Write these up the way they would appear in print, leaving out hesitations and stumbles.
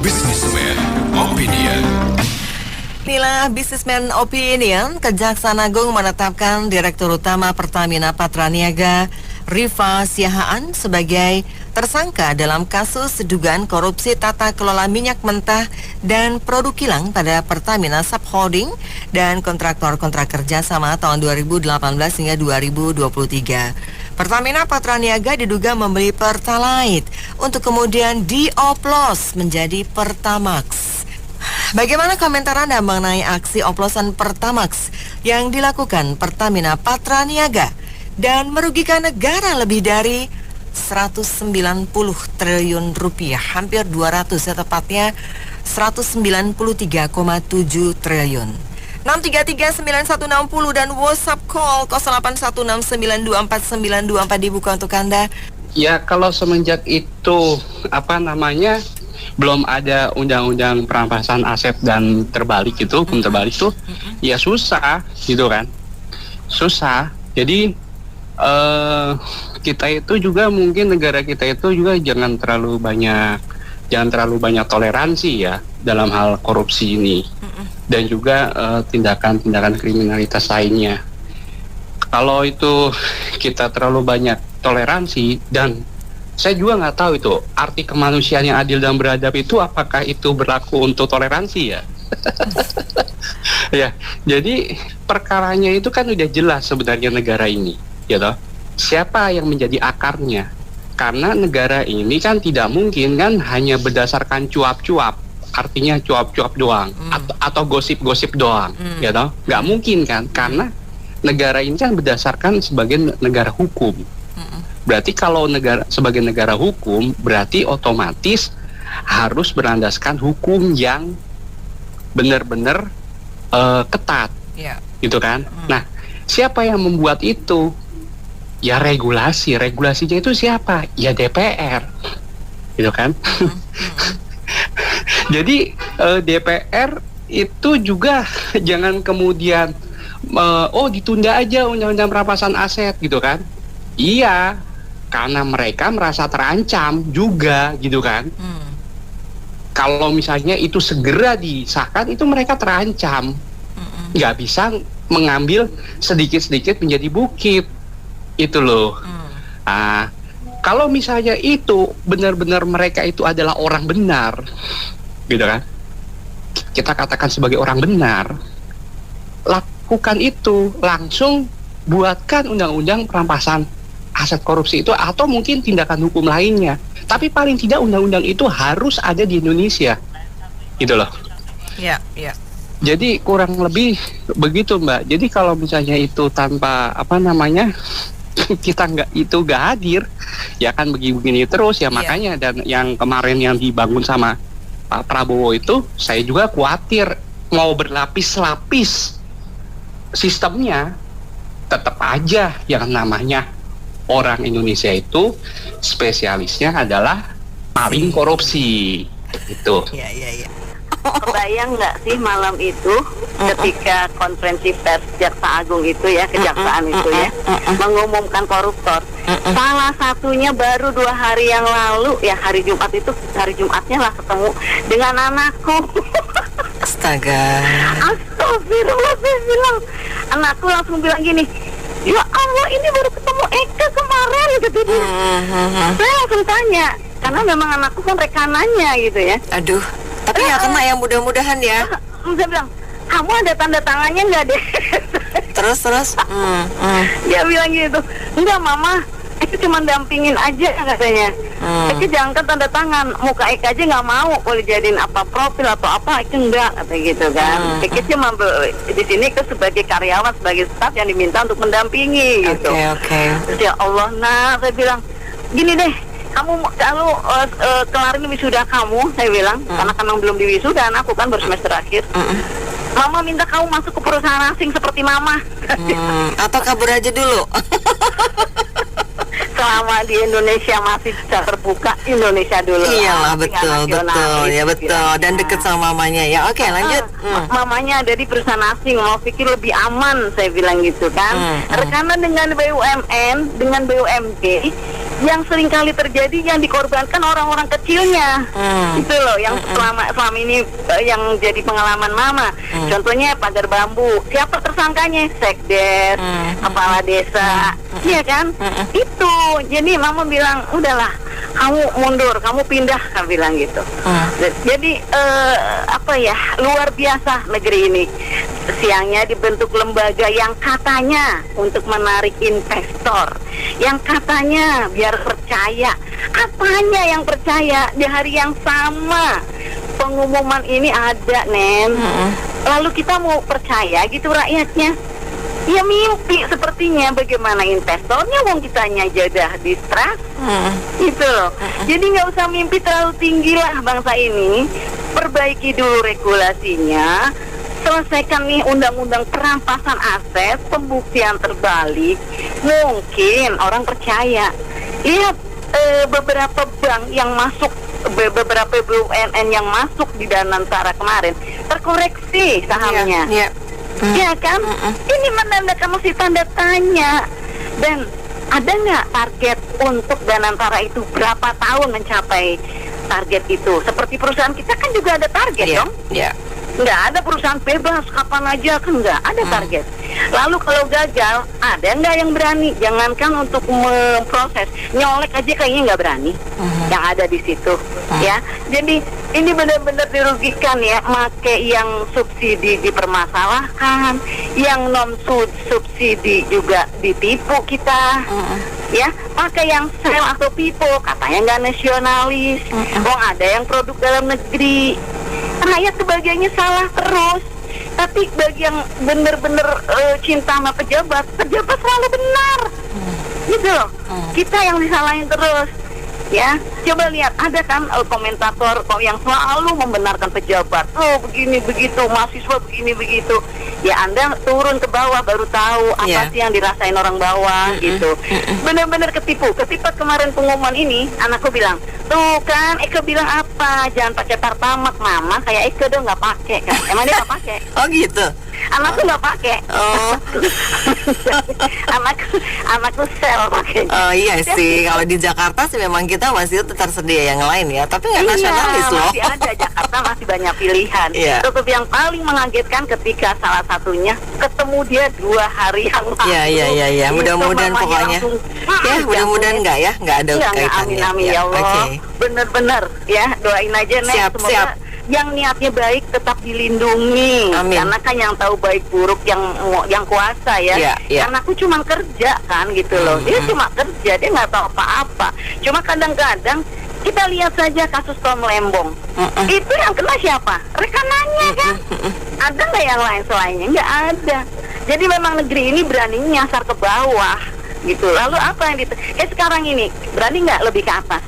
Businessman Opinion. Inilah Businessman Opinion. Kejaksaan Agung menetapkan Direktur Utama Pertamina Patraniaga Rifa Siahaan sebagai tersangka dalam kasus dugaan korupsi tata kelola minyak mentah dan produk kilang pada Pertamina Subholding dan kontraktor-kontrak kerja sama tahun 2018 hingga 2023. Pertamina Patraniaga diduga membeli Pertalite untuk kemudian dioplos menjadi Pertamax. Bagaimana komentar Anda mengenai aksi oplosan Pertamax yang dilakukan Pertamina Patraniaga dan merugikan negara lebih dari 190 triliun rupiah, hampir 200 ya tepatnya 193,7 triliun. 6339160 dan WhatsApp call 0816924924 dibuka untuk Anda. Ya, kalau semenjak itu belum ada undang-undang perampasan aset dan terbalik itu, hukum terbalik itu, ya susah gitu kan. Susah. Jadi kita itu juga mungkin negara kita itu juga jangan terlalu banyak toleransi ya dalam hal korupsi ini. Dan juga tindakan-tindakan kriminalitas lainnya. Kalau itu kita terlalu banyak toleransi, dan saya juga nggak tahu itu arti kemanusiaan yang adil dan beradab itu apakah itu berlaku untuk toleransi ya? Ya, jadi perkaranya itu kan udah jelas sebenarnya negara ini, ya toh. Siapa yang menjadi akarnya? Karena negara ini kan tidak mungkin kan hanya berdasarkan cuap-cuap, artinya cuap-cuap doang, atau gosip-gosip doang, ya toh. Nggak mungkin kan, karena negara ini kan berdasarkan sebagai negara hukum. Berarti kalau sebagai negara hukum, berarti otomatis harus berlandaskan hukum yang benar-benar ketat, gitu kan? Nah, siapa yang membuat itu? Ya regulasinya itu siapa? Ya DPR, gitu kan? Jadi DPR itu juga jangan kemudian ditunda aja undang-undang perampasan aset, gitu kan? Iya, karena mereka merasa terancam juga, gitu kan? Kalau misalnya itu segera disahkan, itu mereka terancam, nggak bisa mengambil sedikit-sedikit menjadi bukit, itu loh. Kalau misalnya itu benar-benar mereka itu adalah orang benar, gitu kan? Kita katakan sebagai orang benar, lakukan itu, langsung buatkan undang-undang perampasan aset korupsi itu, atau mungkin tindakan hukum lainnya. Tapi paling tidak undang-undang itu harus ada di Indonesia, gitu loh. Ya. Jadi kurang lebih begitu, Mbak. Jadi kalau misalnya itu tanpa kita nggak hadir, ya kan begini terus ya. Makanya dan yang kemarin yang dibangun sama Pak Prabowo itu, saya juga khawatir mau berlapis-lapis sistemnya, tetap aja yang namanya orang Indonesia itu spesialisnya adalah paling korupsi itu. Iya. Kebayang nggak sih malam itu ketika konferensi pers Jaksa Agung itu ya, kejaksaan itu ya, mengumumkan koruptor. Salah satunya baru 2 hari yang lalu ya, hari Jumatnya lah ketemu dengan anakku. Astaga. Astagfirullah, saya bilang, anakku langsung bilang gini, ya Allah, ini baru ketemu Eka kemarin, gitu dia. Saya langsung tanya, karena memang anakku kan rekanannya gitu ya. Aduh, tapi nggak kena ya, mudah-mudahan ya. Saya bilang, kamu ada tanda tangannya nggak deh? Terus. Dia bilang gitu, enggak mama, itu cuma dampingin aja katanya. Eka jangan kan tanda tangan, muka Eka aja nggak mau kalau dijadiin apa profil atau apa, itu enggak kata gitu kan. Eka cuma di sini ke sebagai karyawan, sebagai staf yang diminta untuk mendampingi gitu. Oke. Terus ya Allah, saya bilang gini deh, kamu kalau kelarin wisuda kamu, saya bilang, karena kan belum diwisuda, aku kan baru semester akhir. Mama minta kamu masuk ke perusahaan asing seperti mama. Atau kabur aja dulu. Selama di Indonesia masih bisa terbuka, Indonesia dulu. Iyalah, betul. Dan deket sama mamanya ya. Oke, lanjut. Mamanya ada di perusahaan asing, mau pikir lebih aman, saya bilang gitu kan. Rekanan dengan BUMN, dengan BUMD, yang sering kali terjadi yang dikorbankan orang-orang kecilnya. Itu loh yang selama ini yang jadi pengalaman mama. Contohnya pagar bambu. Siapa tersangkanya? Sekdes, kepala desa. Iya kan? Itu. Jadi mama bilang, udahlah, kamu mundur, kamu pindah, kan bilang gitu. Jadi luar biasa negeri ini. Siangnya dibentuk lembaga yang katanya untuk menarik investor, yang katanya biar percaya. Apanya yang percaya? Di hari yang sama pengumuman ini ada, Nen. Lalu kita mau percaya gitu rakyatnya? Ya mimpi sepertinya. Bagaimana investornya, wong kitanya jadah distrust. Gitu loh. Jadi nggak usah mimpi terlalu tinggi lah bangsa ini. Perbaiki dulu regulasinya, selesaikan nih undang-undang perampasan aset, pembuktian terbalik. Mungkin orang percaya. Lihat beberapa bank yang masuk, beberapa BUMN yang masuk di Danantara kemarin terkoreksi sahamnya. Ya kan? Ini menandakan masih tanda tanya. Dan ada nggak target untuk Danantara itu berapa tahun mencapai target itu? Seperti perusahaan kita kan juga ada target dong. Nggak ada perusahaan bebas kapan aja, kan nggak ada target. Lalu kalau gagal, ada nggak yang berani? Jangankan untuk memproses, nyolek aja kayaknya nggak berani. Yang ada di situ, ya. Jadi ini benar-benar dirugikan ya. Make yang subsidi dipermasalahkan, yang non subsidi juga ditipu kita. Ya, pakai yang sel atau pipo katanya nggak nasionalis. Ada yang produk dalam negeri. Rakyat kebagiannya salah terus. Tapi bagi yang benar-benar cinta sama pejabat selalu benar. Gitu loh. Kita yang disalahin terus. Ya, coba lihat, ada kan komentator yang selalu membenarkan pejabat. Oh, begini begitu, mahasiswa begini begitu. Ya, Anda turun ke bawah baru tahu apa sih yang dirasain orang bawah gitu. Benar-benar ketipu. Ketika kemarin pengumuman ini, anakku bilang, tuh kan, Eke bilang apa? Jangan pakai Pertamax, Mama. Kayak Eke dong nggak pakai kan? Emang dia nggak pakai? Oh gitu. Anakku nggak pakai. Anakku sel pakai. Oh iya sih, kalau di Jakarta sih memang kita masih tersedia yang lain ya, tapi nggak nasionalis loh. Masih ada, Jakarta masih banyak pilihan. Tutup yang paling mengagetkan ketika salah satunya ketemu dia 2 hari yang lalu. Iya. Mudah-mudahan pokoknya. Mudah-mudahan nggak ada kaitannya. Amin ya Allah. Bener-bener ya, doain aja Nek. Semoga yang niatnya baik tetap dilindungi. Karena kan yang tahu baik buruk yang kuasa ya. Karena aku cuma kerja kan gitu loh. Dia cuma kerja, dia nggak tahu apa-apa. Cuma kadang-kadang kita lihat saja kasus Tom Lembong. Itu yang kena siapa? Rekanannya kan. Ada nggak yang lain selainnya? Nggak ada. Jadi memang negeri ini berani nyasar ke bawah gitu. Lalu apa yang kayak sekarang ini, berani nggak lebih ke atas?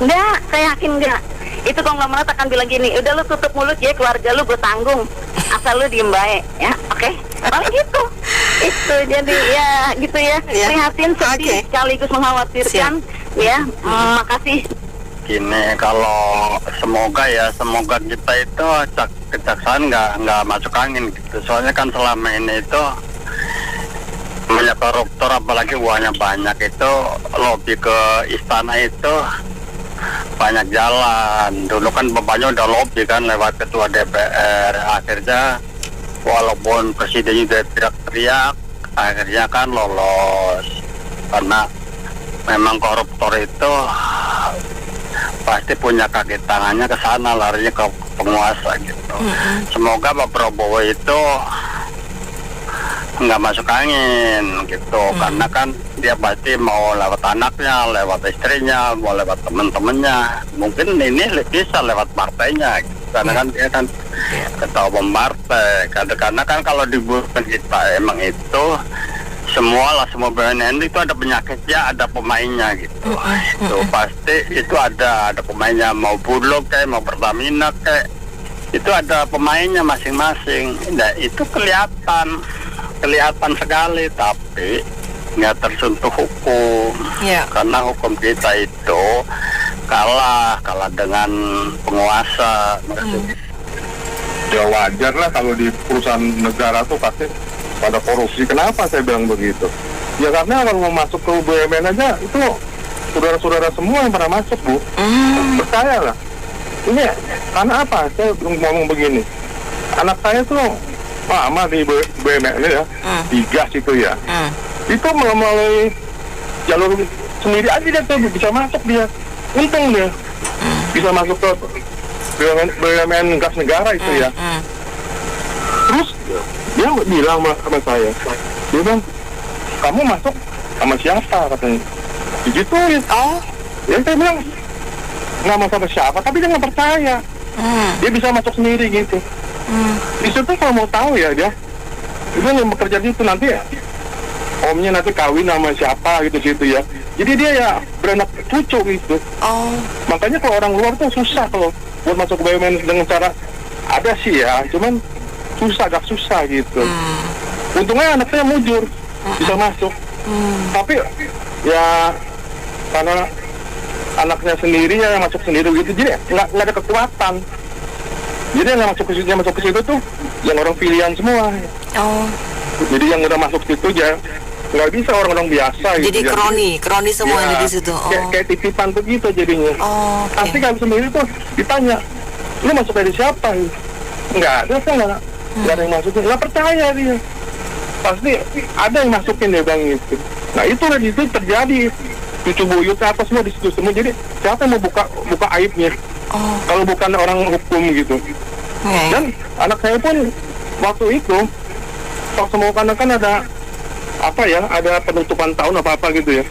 Nggak, saya yakin nggak. Itu konglomerat akan bilang gini, udah lu tutup mulut ya, keluarga lu gue tanggung, asal lu diem baik ya, oke? Paling gitu. Itu jadi ya gitu ya, prihatin, sedih, sekaligus mengkhawatirkan. Ya, makasih. Gini, kalau semoga kita itu kejaksaan nggak masuk angin gitu. Soalnya kan selama ini itu banyak koruptor, apalagi uangnya banyak, itu lobby ke istana itu banyak jalan. Dulu kan bapaknya udah lobby kan lewat ketua DPR. Akhirnya walaupun presidennya udah teriak-teriak, akhirnya kan lolos. Karena memang koruptor itu pasti punya kaki tangannya ke sana, larinya ke penguasa gitu. Semoga Pak Prabowo itu nggak masuk angin gitu. Karena kan dia pasti mau lewat anaknya, lewat istrinya, mau lewat teman-temannya. Mungkin ini bisa lewat partainya gitu. Karena kan dia kan ketua umum partai. Karena kan kalau di bulan kita emang itu semua BUMN itu ada penyakitnya, ada pemainnya gitu. Itu pasti itu ada pemainnya, mau Bulog kayak mau Pertamina kayak itu ada pemainnya masing-masing. Nah, itu kelihatan sekali, tapi nggak tersentuh hukum. Karena hukum kita itu kalah dengan penguasa. Ya wajar lah kalau di perusahaan negara tuh pasti pada korupsi. Kenapa saya bilang begitu? Ya karena kalau mau masuk ke BUMN aja itu saudara-saudara semua yang pernah masuk, Bu. Percayalah. Ini karena apa? Saya ngomong begini. Anak saya tuh lama di BMX ini ya, di gas itu ya. Itu melalui jalur sendiri aja dia tuh bisa masuk dia. Untung dia bisa masuk ke BUMN gas negara itu ya. Terus dia bilang sama saya, dia bilang, kamu masuk sama siapa katanya? Digituin. Ya saya bilang, nggak mau sama siapa, tapi dia nggak percaya. Dia bisa masuk sendiri gitu. Di situ kalau mau tahu ya dia yang bekerja di situ nanti ya, omnya nanti kawin sama siapa gitu situ ya. Jadi dia ya beranak cucu gitu. Makanya kalau orang luar tuh susah kalau buat masuk ke BUMN dengan cara ada sih ya, cuman agak susah gitu. Untungnya anak saya mujur bisa masuk. Tapi ya karena anaknya sendiri ya yang masuk sendiri gitu, jadi nggak ada kekuatan. Jadi yang masuk ke situ tuh yang orang pilihan semua. Jadi yang udah masuk situ ya nggak bisa orang-orang biasa. Jadi gitu. kroni semua Ya, di situ. Kayak titipan begitu jadinya. Okay. Pasti kami sendiri tuh ditanya, lu masuk dari siapa? Nggak ada, saya nggak ada yang masukin. Nggak percaya dia. Pasti ada yang masukin dia bang gitu. Nah itulah di situ terjadi cucu buyutnya apa semua di situ semua. Jadi siapa yang mau buka aibnya? Kalau bukan orang hukum gitu. Dan anak saya pun waktu itu waktu mau kan ada apa ya, ada penutupan tahun apa gitu ya.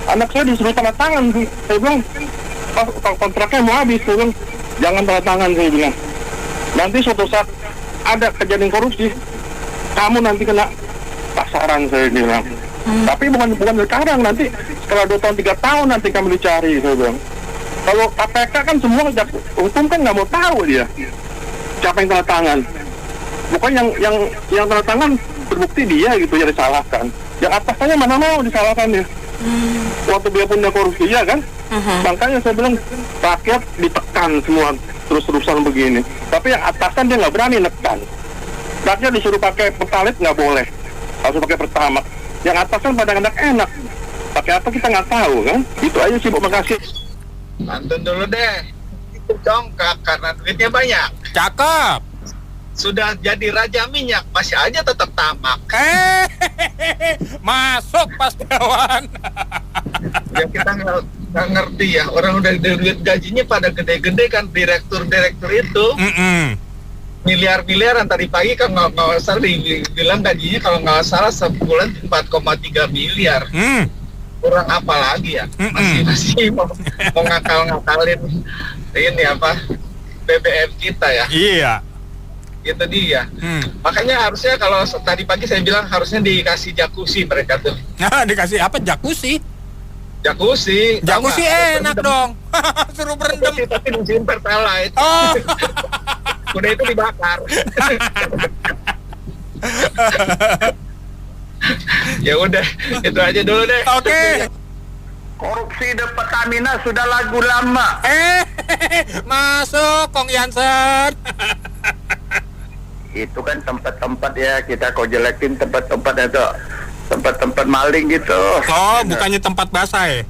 Anak saya disuruh tanda tangan. Saya bilang kontraknya mau habis. Saya bilang jangan tanda tangan, saya bilang. Nanti suatu saat ada kejadian korupsi, kamu nanti kena pasaran, saya bilang. Tapi bukan sekarang, nanti setelah 2 tahun 3 tahun nanti kami dicari, saya bilang. Kalau KPK kan semua hukum kan nggak mau tahu dia siapa yang tanda tangan. Bukan yang tanda tangan terbukti dia gitu yang disalahkan. Yang atasnya mana mau disalahkan dia. Waktu dia punya korupsi ya kan. Makanya saya bilang rakyat ditekan semua terus-terusan begini. Tapi yang atasan dia nggak berani nekan. Rakyat disuruh pakai pertalite nggak boleh, harus pakai pertamax. Yang atasan pada enak. Pakai apa kita nggak tahu kan. Itu aja sih Bu, makasih. Pantun dulu deh. Itu congkak karena duitnya banyak. Cakep. Sudah jadi raja minyak, masih aja tetap tamak. Masuk Pastiawan. Ya kita nggak ngerti ya. Orang udah duit gajinya pada gede-gede kan, direktur-direktur itu. Miliar-miliaran. Tadi pagi kan nggak salah dibilang gajinya kalau nggak salah sebulan 4,3 miliar. Kurang apa lagi ya? Masih mau ngakal-ngakalin ini apa BBM kita ya? Iya. Itu dia. Makanya harusnya kalau tadi pagi saya bilang harusnya dikasih jacuzzi mereka tuh. Nah, dikasih apa? Jacuzzi enak dong. Suruh berendam. Tapi mesin pertalite. Udah itu dibakar. Ya udah, itu aja dulu deh. Oke. Korupsi di Pertamina sudah lagu lama. Masuk Kong Yansen. Itu kan tempat-tempat ya, kita kau jelekin tempat-tempat itu, tempat-tempat maling gitu. Oh, bukannya tempat basah ya?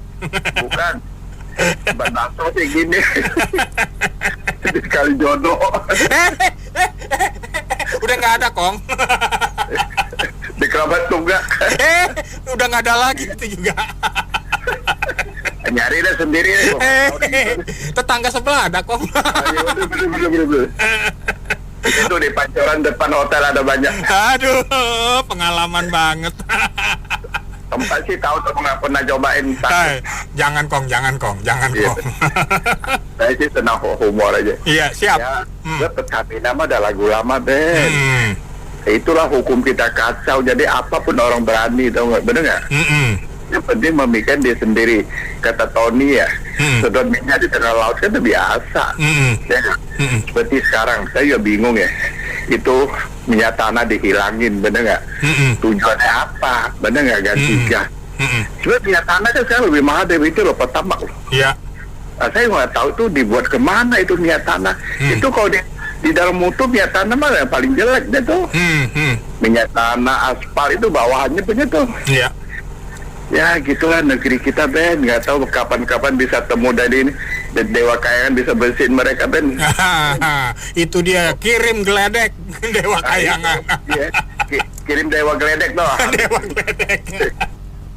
Bukan. Tempat bakso sih gini. Sekali jodoh. Udah nggak ada Kong. Di Kerabat Tunggak. Udah nggak ada lagi itu juga. Nyari deh sendiri. Tetangga sebelah ada Kong. Bener. Itu di Pancoran depan hotel ada banyak. Aduh, pengalaman banget. Tempat sih tahu tuh nggak pernah cobain. Jangan Kong. Saya sih senang humor aja. Iya, siap. Ya, Pertamina mah ada lagu lama, Ben. Itulah hukum kita kacau. Jadi apapun orang berani, tau nggak? Bener nggak? Yang penting memikirkan dia sendiri. Kata Tony ya, sedot minyak di tengah laut kan udah biasa. Ya, seperti sekarang, saya juga bingung ya. Itu minyak tanah dihilangin, bener nggak? Tujuannya apa? Bener nggak ganti gas? Sebenarnya minyak tanah kan sekarang lebih mahal dari itu loh, pertamax loh. Iya. Nah, saya nggak tahu tuh dibuat kemana itu minyak tanah. Itu kalau di dalam mutu minyak tanah mah yang paling jelek deh tuh. Minyak tanah aspal itu bawahannya punya tuh. Iya. Ya gitulah negeri kita Ben, nggak tahu kapan-kapan bisa temu dari ini Dewa Kayangan bisa bersihin mereka Ben. Itu dia, kirim geledek Dewa Kayangan. Iya, kirim Dewa Geledek tuh. Dewa geledek.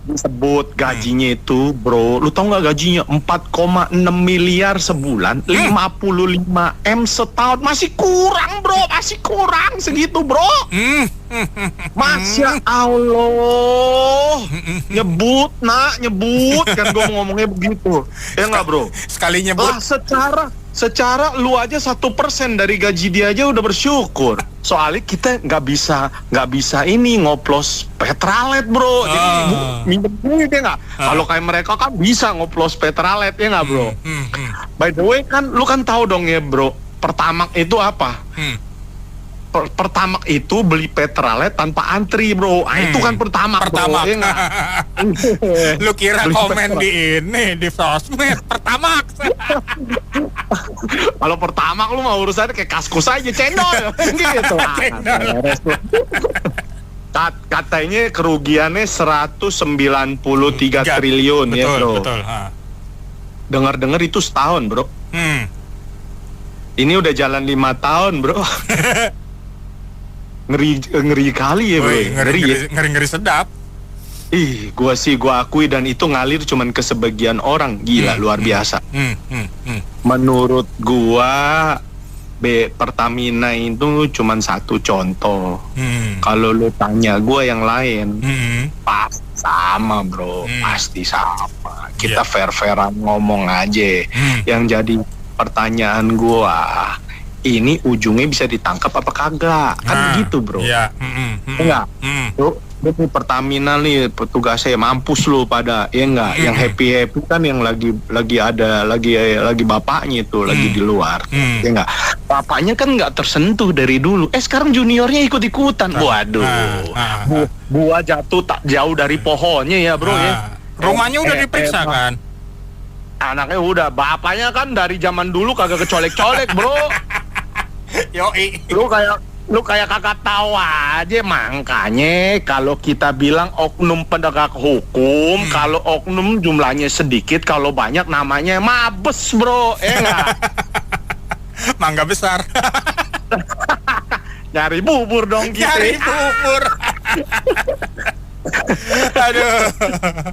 Disebut gajinya itu bro, lu tau nggak gajinya 4,6 miliar sebulan, 55 M setahun, masih kurang bro, masih kurang segitu bro. Masya Allah, nyebut kan gue ngomongnya begitu, ya nggak bro? Sekali nyebut. Secara lu aja 1% dari gaji dia aja udah bersyukur. Soalnya kita nggak bisa ini ngoplos petralet bro. Jadi minjem duit ya nggak. Kalau kayak mereka kan bisa ngoplos petralet ya nggak bro. By the way kan lu kan tahu dong ya bro, Pertamax itu apa? Pertamax itu beli petralet tanpa antri bro. Itu kan Pertamax bro, ya nggak? Lu kira beli komen di sosmed Pertamax. Kalau Pertamax lu mau urusannya kayak Kaskus aja, cendol gitu. Katanya kerugiannya 193 triliun ya bro. Betul. Dengar-dengar itu setahun bro. Ini udah jalan 5 tahun bro. ngeri kali ya bro. Ngeri sedap. Gua akui dan itu ngalir cuman ke sebagian orang. Gila luar biasa. Menurut gua Pertamina itu cuman satu contoh. Kalau lu tanya gua yang lain, pasti sama bro, pasti sama. Kita fair-fairan ngomong aja. Yang jadi pertanyaan gua, ini ujungnya bisa ditangkap apa kagak? Kan gitu bro. Iya. Enggak. Tuh Pertamina nih petugasnya mampus lu pada, ya enggak? Yang happy kan yang lagi bapaknya itu lagi di luar, ya enggak? Bapaknya kan enggak tersentuh dari dulu. Sekarang juniornya ikut-ikutan. Waduh. Buah jatuh tak jauh dari pohonnya ya bro ya. Rumahnya udah diperiksa kan? Anaknya udah, bapaknya kan dari zaman dulu kagak kecolek-colek bro. Yoi. Lu kayak kakak tahu aja. Makanya kalau kita bilang oknum penegak hukum, kalau oknum jumlahnya sedikit, kalau banyak namanya mabes bro, enggak? Mangga besar. Nyari bubur dong kita. Nyari bubur. Aduh.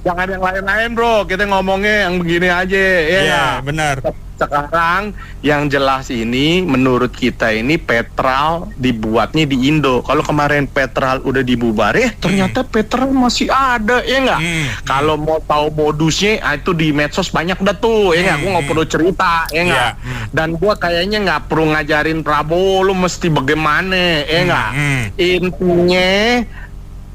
Jangan yang lain-lain bro, kita ngomongnya yang begini aja ya. Iya, benar. Sekarang yang jelas ini menurut kita ini Petral dibuatnya di Indo. Kalau kemarin Petral udah dibubar, ternyata Petral masih ada, ya nggak? Kalau mau tahu modusnya, itu di medsos banyak dah tuh, ya nggak? Gue nggak perlu cerita, ya nggak? Dan gue kayaknya nggak perlu ngajarin Prabowo lu mesti bagaimana, ya nggak? Intinya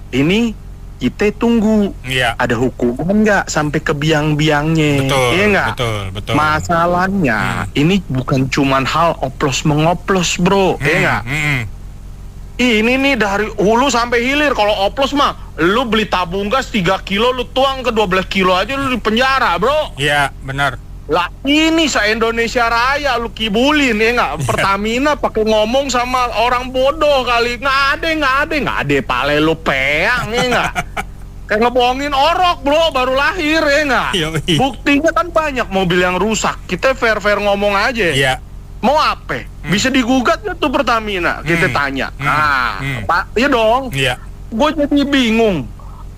ini kita tunggu ada hukuman nggak sampai ke biang-biangnya, ya nggak? Betul. Masalahnya ini bukan cuman hal oplos mengoplos bro, ya nggak? Ini nih dari hulu sampai hilir. Kalau oplos mah, lu beli tabung gas 3 kilo, lu tuang ke 12 kilo aja lu di penjara bro. Iya benar. Lah ini se-Indonesia Raya lu kibulin, ya nggak? Pertamina pakai ngomong sama orang bodoh kali. Nggak ada pale lu peang, ya nggak? Kayak ngebohongin orok bro, baru lahir, ya nggak? Buktinya kan banyak mobil yang rusak. Kita fair ngomong aja. Iya. Mau apa? Bisa digugat nggak tuh Pertamina? Kita tanya. Pak, ya dong. Iya. Gue jadi bingung.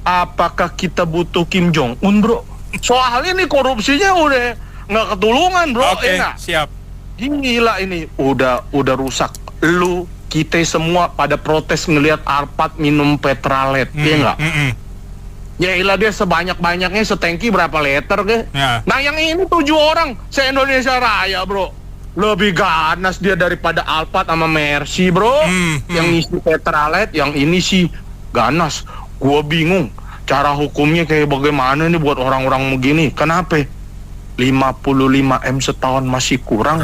Apakah kita butuh Kim Jong Un bro? Soalnya nih korupsinya udah nggak ketulungan bro. Oke, siap. Gila ini udah rusak. Lu kita semua pada protes ngelihat Alphard minum petralet, ya nggak? Ya ilah dia sebanyak-banyaknya setengki berapa liter ke? Nah yang ini 7 orang se-Indonesia Raya bro. Lebih ganas dia daripada Alphard sama Mercy bro. Yang isi petralet, yang ini sih ganas. Gua bingung cara hukumnya kayak bagaimana nih buat orang-orang begini. Kenapa? 55 M setahun masih kurang.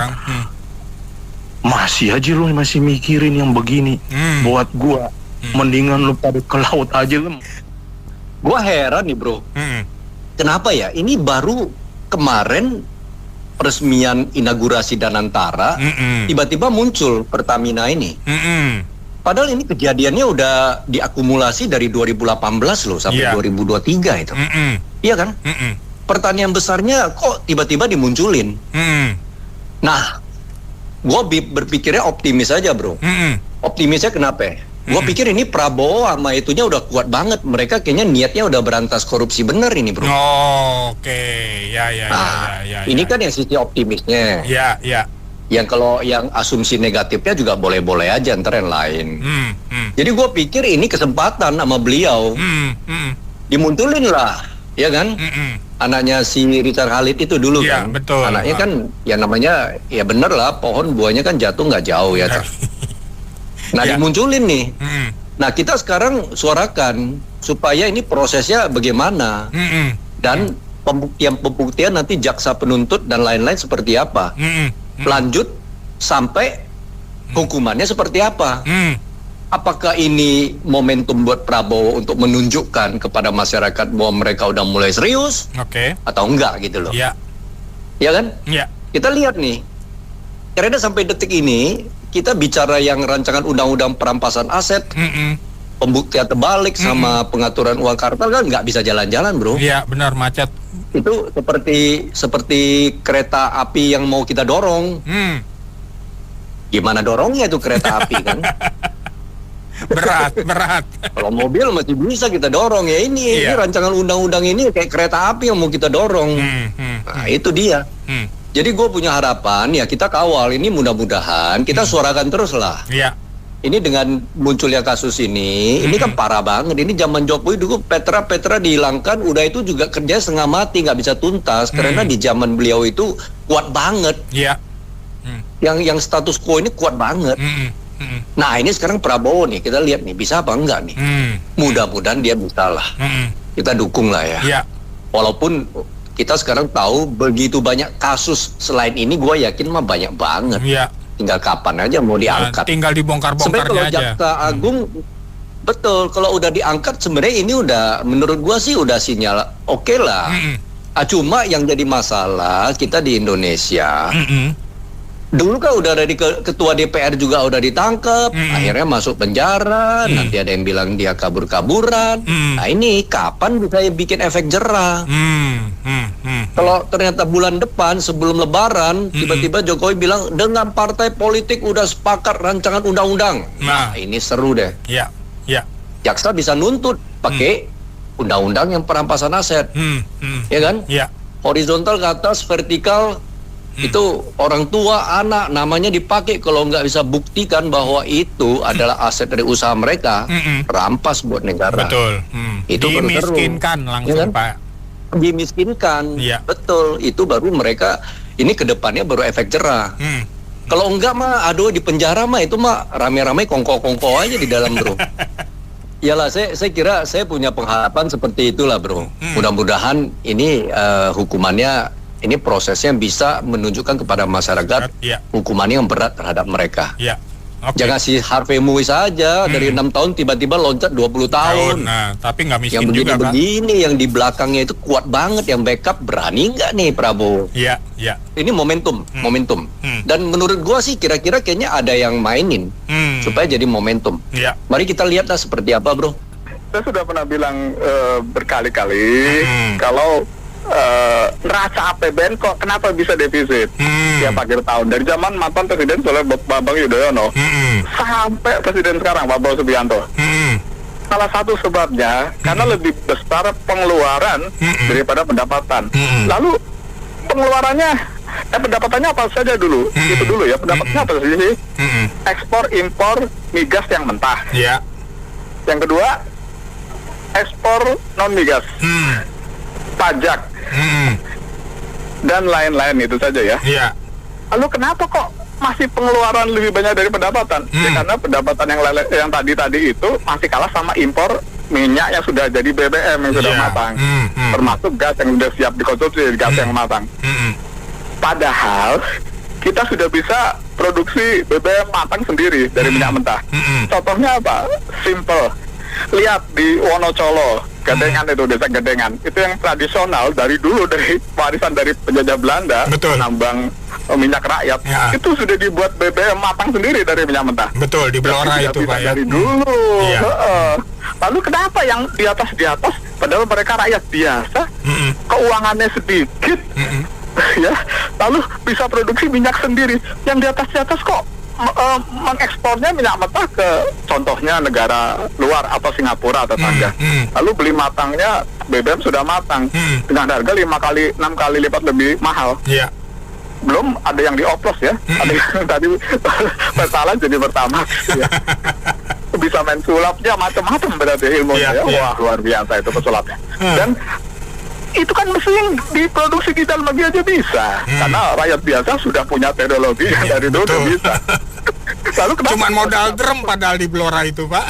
Masih aja lu masih mikirin yang begini. Buat gua mendingan lu pada ke laut aja lu. Gua heran nih bro. Kenapa ya? Ini baru kemarin peresmian inaugurasi Danantara, tiba-tiba muncul Pertamina ini. Padahal ini kejadiannya udah diakumulasi dari 2018 loh sampai 2023 itu. Iya kan? Pertanyaan besarnya kok tiba-tiba dimunculin. Nah, gue berpikirnya optimis aja bro. Optimisnya kenapa? Gue pikir ini Prabowo sama itunya udah kuat banget. Mereka kayaknya niatnya udah berantas korupsi bener ini bro. Oke. Ya. Ini kan yang sisi optimisnya. Ya. Yang kalau yang asumsi negatifnya juga boleh-boleh aja ntar yang lain. Jadi gue pikir ini kesempatan sama beliau. Dimunculin lah, ya kan? Anaknya si Richard Khalid itu dulu kan. Betul. Anaknya kan ya namanya ya bener lah, pohon buahnya kan jatuh nggak jauh ya. Nah dimunculin nih. Nah kita sekarang suarakan supaya ini prosesnya bagaimana dan pembuktian nanti jaksa penuntut dan lain-lain seperti apa. Lanjut sampai hukumannya seperti apa. Apakah ini momentum buat Prabowo untuk menunjukkan kepada masyarakat bahwa mereka udah mulai serius atau enggak gitu loh. Ya kan? Kita lihat nih, karena sampai detik ini kita bicara yang rancangan undang-undang perampasan aset, pembuktian terbalik sama pengaturan uang kartal kan nggak bisa jalan-jalan bro. Iya benar, macet. Itu seperti kereta api yang mau kita dorong. Gimana dorongnya itu kereta api kan? Berat. Kalau mobil masih bisa kita dorong ya ini rancangan undang-undang ini kayak kereta api yang mau kita dorong. Nah itu dia. Jadi gue punya harapan ya kita kawal ini, mudah-mudahan kita suarakan terus lah. Ini dengan munculnya kasus ini kan parah banget. Ini zaman Jokowi dulu Petra dihilangkan, udah itu juga kerja setengah mati, nggak bisa tuntas karena di zaman beliau itu kuat banget. Yang status quo ini kuat banget. Nah ini sekarang Prabowo nih, kita lihat nih bisa apa enggak nih. Mudah-mudahan dia bisa lah. Kita dukung lah ya. Walaupun kita sekarang tahu begitu banyak kasus selain ini, gue yakin mah banyak banget. Tinggal kapan aja mau diangkat. Tinggal dibongkar-bongkarnya aja. Sebenarnya kalau Jaksa Agung, betul, kalau udah diangkat sebenarnya ini udah, menurut gua sih udah sinyal oke lah. Cuma yang jadi masalah kita di Indonesia, dulu kan udah ada ketua DPR juga udah ditangkap, akhirnya masuk penjara, nanti ada yang bilang dia kabur-kaburan. Nah ini kapan bisa bikin efek jerah? Kalau ternyata bulan depan sebelum Lebaran tiba-tiba Jokowi bilang dengan partai politik udah sepakat rancangan undang-undang. Nah ini seru deh. Jaksa bisa nuntut pakai undang-undang yang perampasan aset, ya kan? Horizontal ke atas, vertikal. Itu orang tua, anak, namanya dipakai. Kalau nggak bisa buktikan bahwa itu adalah aset dari usaha mereka, rampas buat negara. Betul. Itu dimiskinkan langsung, ya kan? Pak. Dimiskinkan, betul. Itu baru mereka, ini kedepannya baru efek jerah. Kalau enggak mah, aduh di penjara mah itu mah rame-rame kongko-kongko aja di dalam bro. Iyalah, saya kira saya punya pengharapan seperti itulah bro. Mudah-mudahan ini hukumannya, ini prosesnya bisa menunjukkan kepada masyarakat hukumannya yang berat terhadap mereka. Jangan si Harvey Muiz saja dari 6 tahun tiba-tiba loncat 20 tahun. Nah, tapi nggak miskin yang juga, Pak. Begini yang di belakangnya itu kuat banget, yang backup berani nggak nih Prabowo? Ini momentum. Dan menurut gua sih kira-kira kayaknya ada yang mainin supaya jadi momentum. Mari kita lihatlah seperti apa, bro. Saya sudah pernah bilang berkali-kali kalau neraca APBN kok kenapa bisa defisit tiap akhir tahun, dari zaman mantan presiden Bambang Yudhoyono sampai presiden sekarang Pak Prabowo Subianto. Salah satu sebabnya karena lebih besar pengeluaran daripada pendapatan. Lalu pengeluarannya pendapatannya apa saja dulu? Itu dulu ya, pendapatannya apa sih? Ekspor impor migas yang mentah. Yang kedua, ekspor non migas. Pajak dan lain-lain, itu saja ya. Lalu kenapa kok masih pengeluaran lebih banyak dari pendapatan? Ya karena pendapatan yang tadi itu masih kalah sama impor minyak yang sudah jadi BBM yang sudah matang, termasuk gas yang sudah siap dikonsumsi, gas yang matang. Padahal kita sudah bisa produksi BBM matang sendiri dari minyak mentah. Contohnya apa? Simple. Lihat di Wonocolo, Gadengan itu, desa Gadengan, itu yang tradisional dari dulu, dari warisan dari penjajah Belanda, nambang minyak rakyat, Ya. itu sudah dibuat BBM matang sendiri dari minyak mentah. Betul, di Blora Tidak itu Pak ya. dari dulu. Iya. Lalu kenapa yang di atas padahal mereka rakyat biasa, keuangannya sedikit, ya, lalu bisa produksi minyak sendiri. Yang di atas kok mengekspornya minyak mentah ke contohnya negara luar atau Singapura atau tetangga. Lalu beli matangnya BBM sudah matang dengan harga 6 kali lipat lebih mahal. Iya. Belum ada yang dioplos ya, ada yang tadi pertalite jadi pertama ya. Bisa main sulapnya macam-macam berarti ilmunya ya. Wah, luar biasa itu pesulapnya. Dan itu kan mesti diproduksi di dalam negeri aja bisa, karena rakyat biasa sudah punya teknologi yang dari dulu bisa. Lalu cuman modal drum padahal di Blora itu Pak.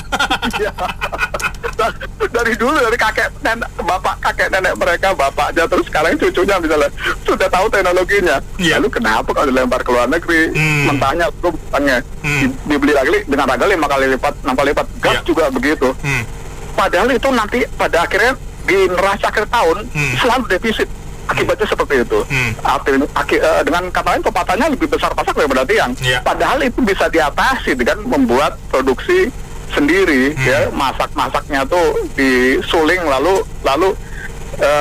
Iya. Dari dulu, dari kakek nenek mereka, bapaknya, terus sekarang cucunya misalnya sudah tahu teknologinya. Lalu kenapa kalau dilempar ke luar negeri, mentahnya tuh dibeli lagi dengan harga 5 kali lipat, 6 kali lipat. Gas juga begitu. Padahal itu nanti pada akhirnya di neraca akhir tahun selalu defisit. Akibatnya seperti itu. Dengan kata lain kepatannya lebih besar pasak daripada tiang. Padahal itu bisa diatasi dengan membuat produksi sendiri, ya, masaknya tuh disuling, lalu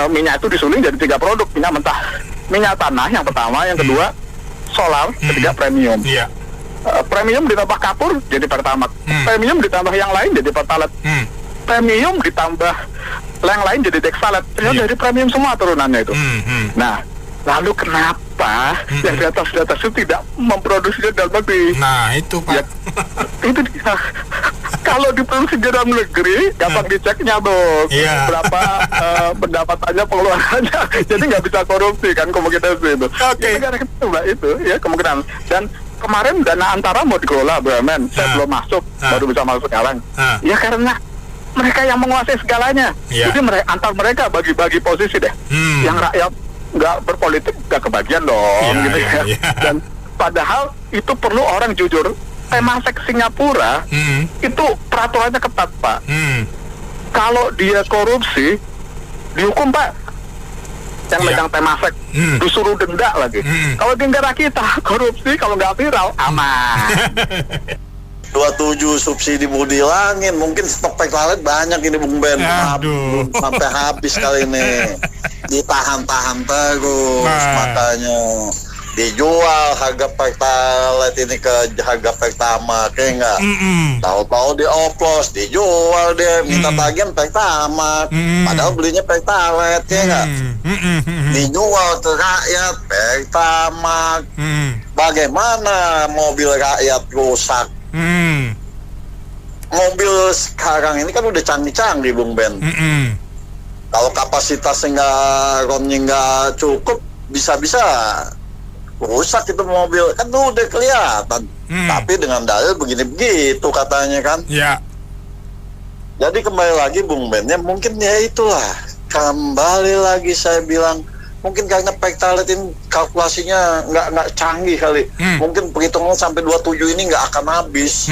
minyak itu disuling jadi 3 produk: minyak mentah, minyak tanah yang pertama, yang kedua solar, ketiga premium. Premium ditambah kapur jadi pertamax, premium ditambah yang lain jadi pertalite, premium ditambah yang lain jadi dexalate. Jadi premium semua turunannya itu. Nah, lalu kenapa yang di atas itu tidak memproduksinya dalam negeri? Nah, itu Pak. Ya, itu dia. Kalau diproduksi di dalam negeri, gampang diceknya dong. Berapa pendapatannya, pengeluarannya. Jadi nggak bisa korupsi kan, kemungkinan itu. Negara kita itu ya kemungkinan. Dan kemarin dana antara mau dikelola BUMN, saya belum masuk, baru bisa masuk sekarang. Ya karena mereka yang menguasai segalanya. Jadi antar mereka bagi-bagi posisi deh. Yang rakyat nggak berpolitik nggak kebagian dong, gitu ya. Dan padahal itu perlu orang jujur. Temasek Singapura itu peraturannya ketat Pak. Kalau dia korupsi dihukum Pak. Yang megang Temasek disuruh denda lagi. Kalau di negara kita korupsi kalau nggak viral aman. 27 subsidi mau dihilangin, mungkin stok pertalite banyak ini Bung Ben. Belum sampai habis kali ini. Ditahan-tahan terus makanya dijual harga pertalite ini ke harga pertama, kayak enggak. Tahu-tahu dioplos, dijual dia minta tagihan pertama, padahal belinya pertalite, kayak enggak. Dijual ke rakyat pertama. Bagaimana mobil rakyat rusak? Mobil sekarang ini kan udah canggih-canggih Bung Ben. Kalau kapasitasnya ROM-nya nggak cukup, bisa-bisa rusak itu mobil, kan tuh udah kelihatan. Tapi dengan dalil begini-begitu katanya kan. Jadi kembali lagi Bung Ben, ya mungkin ya itulah, kembali lagi saya bilang, mungkin karena pertalite ini kalkulasinya nggak canggih kali. Mungkin perhitungan sampai 27 ini nggak akan habis.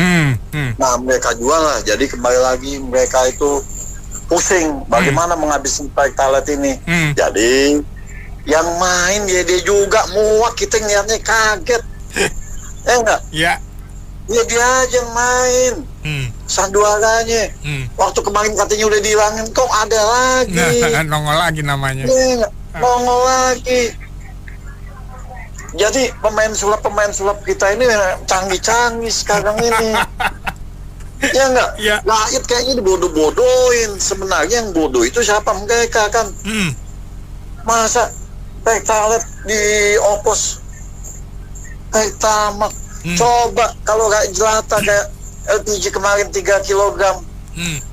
Nah mereka jual lah. Jadi kembali lagi mereka itu pusing bagaimana menghabiskan pertalite ini. Jadi yang main dia juga muak, kita ngeliatnya kaget. Enggak? Ya dia aja yang main. Sanduaranya. Waktu kemarin katanya udah dihilangin, kok ada lagi. Nongol lagi namanya. Nongol lagi. Jadi pemain sulap kita ini canggih-canggih sekarang ini. Ya enggak? Rakyat kayaknya dibodoh-bodohin. Sebenarnya yang bodoh itu siapa? Mereka kan. Masa pertalite di opos pertamax. Coba kalau kayak jelata kayak LPG kemarin 3 kg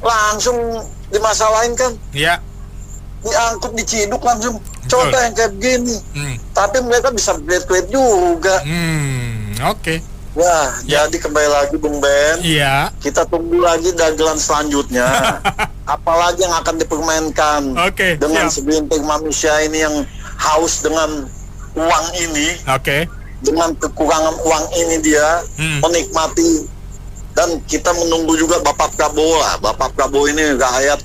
langsung dimasalahin kan. Diangkut, diciduk langsung. Coba yang kayak begini. Tapi mereka bisa create juga. Wah, jadi kembali lagi Bung Ben. Kita tunggu lagi dagelan selanjutnya. Apalagi yang akan dipermainkan dengan segelintir manusia ini yang haus dengan uang ini. Dengan kekurangan uang ini dia menikmati. Dan kita menunggu juga Bapak Prabowo lah. Bapak Prabowo ini rakyat,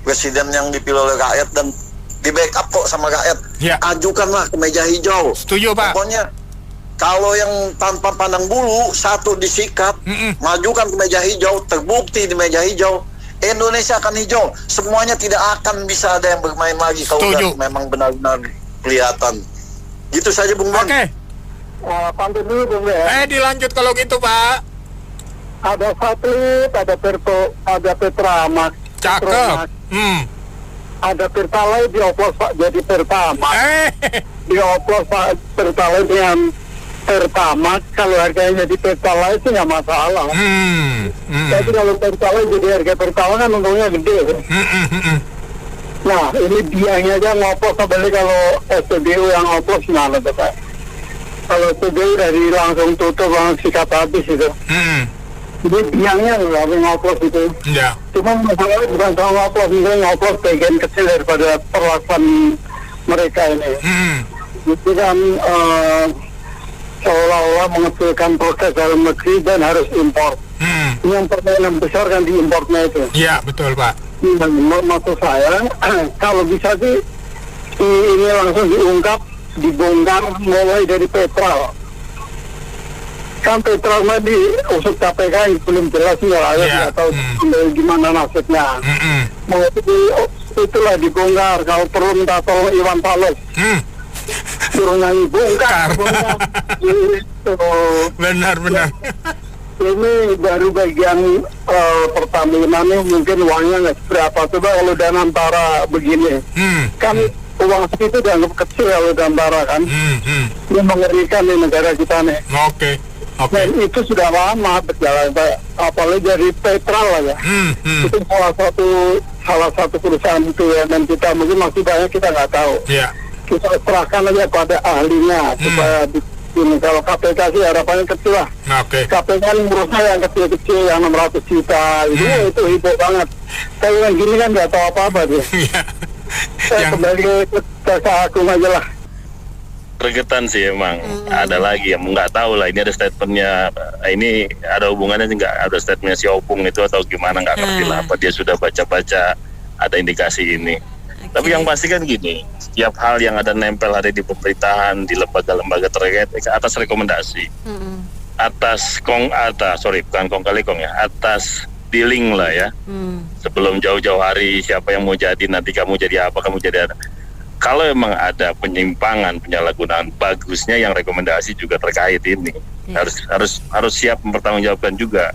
presiden yang dipilih oleh rakyat dan di backup kok sama rakyat. Ajukanlah ke meja hijau. Setuju Pak. Pokoknya Kalau yang tanpa pandang bulu, satu disikat, majukan ke meja hijau, terbukti di meja hijau, Indonesia akan hijau. Semuanya tidak akan bisa ada yang bermain lagi kalau udah memang benar-benar kelihatan. Gitu saja Bung Ben. Oke. Pantun dulu Bung Ben. Dilanjut kalau gitu Pak. Ada satelit, ada Petramas. Cakep. Ada Pertalite dioplos Pak jadi Pertamax. Dioplos Pak Pertalite dengan Pertamax, kalau harganya jadi Pertalite sih nggak masalah. Tapi kalau Pertalite jadi harga Pertamax kan untungnya gede. Nah ini biayanya aja ngoplos, apalagi kalau SPBU yang ngoplos gimana tuh Pak? Kalau SPBU dari langsung tutup, langsung sikat habis itu. Jadi biangnya nggak ngoplos itu. Ya. Cuma masalahnya bukan soal ngoplos, misalnya ngoplos bagian kecil daripada perlakuan mereka ini. Itu kan seolah-olah mengecilkan proses dalam negeri dan harus impor. Yang pertanyaan besar kan di importnya itu. Iya betul Pak. Maksud saya kalau bisa sih ini langsung diungkap, dibongkar mulai dari petrol. Kan petrol mah diusut KPK belum jelas ya, atau gimana nasibnya. Mau itulah dibongkar, kalau perlu minta tolong Iwan Fals. Suruh nyanyi bongkar. Benar. Ini baru bagian Pertamina nih, mungkin uangnya nggak seberapa. Coba kalau dan antara begini, kan uang segitu dianggap kecil kalau dan antara kan. Ini mengerikan di negara kita nih. Oke. Dan itu sudah lama berjalan, apalagi dari Petrol lah ya. Itu salah satu perusahaan itu ya, dan kita mungkin masih banyak kita nggak tahu. Kita serahkan aja pada ahlinya supaya ini. Kalau KPK sih harapannya kecil lah. KPK kan ngurusnya yang kecil-kecil, yang 600 juta itu heboh banget. Kalau yang gini kan nggak tahu apa-apa dia. Saya kembali ke Jaksa Agung aja lah. Gregetan sih emang. Ada lagi yang nggak tahu lah, ini ada statementnya, ini ada hubungannya sih, nggak ada statementnya si Opung itu atau gimana, nggak ngerti lah apa dia sudah baca-baca ada indikasi ini. Tapi yang pasti kan gini, setiap hal yang ada nempel ada di pemerintahan, di lembaga-lembaga terkait atas rekomendasi, atas bukan kong kali kong ya, atas dealing lah ya. Sebelum jauh-jauh hari siapa yang mau jadi, nanti kamu jadi apa, kamu jadi ada. Kalau emang ada penyimpangan, penyalahgunaan, bagusnya yang rekomendasi juga terkait ini harus siap mempertanggungjawabkan juga.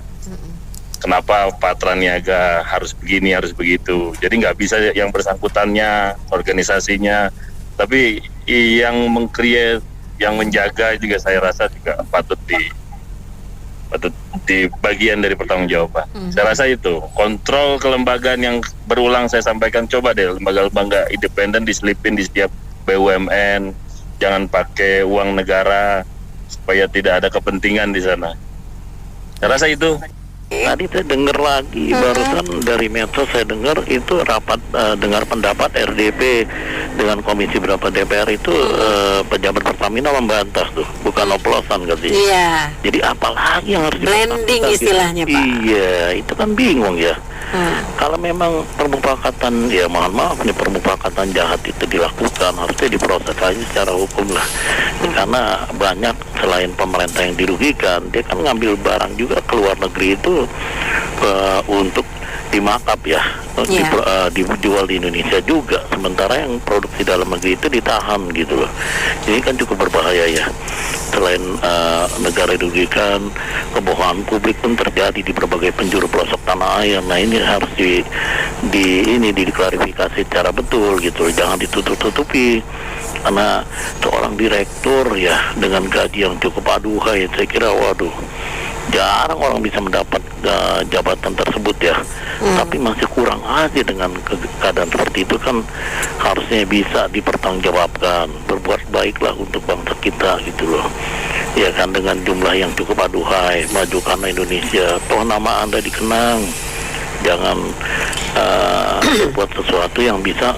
Kenapa Patra Niaga harus begini, harus begitu. Jadi nggak bisa yang bersangkutannya, organisasinya, tapi yang meng-create, yang menjaga juga saya rasa juga patut di bagian dari pertanggungjawaban. Saya rasa itu kontrol kelembagaan yang berulang saya sampaikan, coba deh lembaga-lembaga independen diselipin di setiap BUMN, jangan pakai uang negara supaya tidak ada kepentingan di sana. Saya rasa itu. Tadi saya dengar lagi, barusan dari medsos saya dengar itu rapat dengar pendapat RDP dengan komisi berapa DPR itu pejabat Pertamina membantah tuh, bukan oplosan katanya. Iya. Jadi apalagi yang harus blending istilahnya Pak. Iya, itu kan bingung ya. Kalau memang permufakatan, ya mohon maaf nih, permufakatan jahat itu dilakukan, harusnya diproses aja secara hukum lah. Karena banyak selain pemerintah yang dirugikan, dia kan ngambil barang juga ke luar negeri itu untuk dimakap ya, dijual di Indonesia juga, sementara yang produksi dalam negeri itu ditahan gitu loh. Ini kan cukup berbahaya ya. Selain negara dirugikan, kebohongan publik pun terjadi di berbagai penjuru pelosok tanah air. Nah ini harus diklarifikasi secara betul gitu loh. Jangan ditutup-tutupi. Karena seorang direktur ya dengan gaji yang cukup aduhai, saya kira waduh, jarang orang bisa mendapat jabatan tersebut ya. Tapi masih kurang aja dengan keadaan seperti itu, kan harusnya bisa dipertanggungjawabkan, berbuat baiklah untuk bangsa kita gitu loh. Ya kan, dengan jumlah yang cukup aduhai, majukan Indonesia, toh nama Anda dikenang. Jangan berbuat sesuatu yang bisa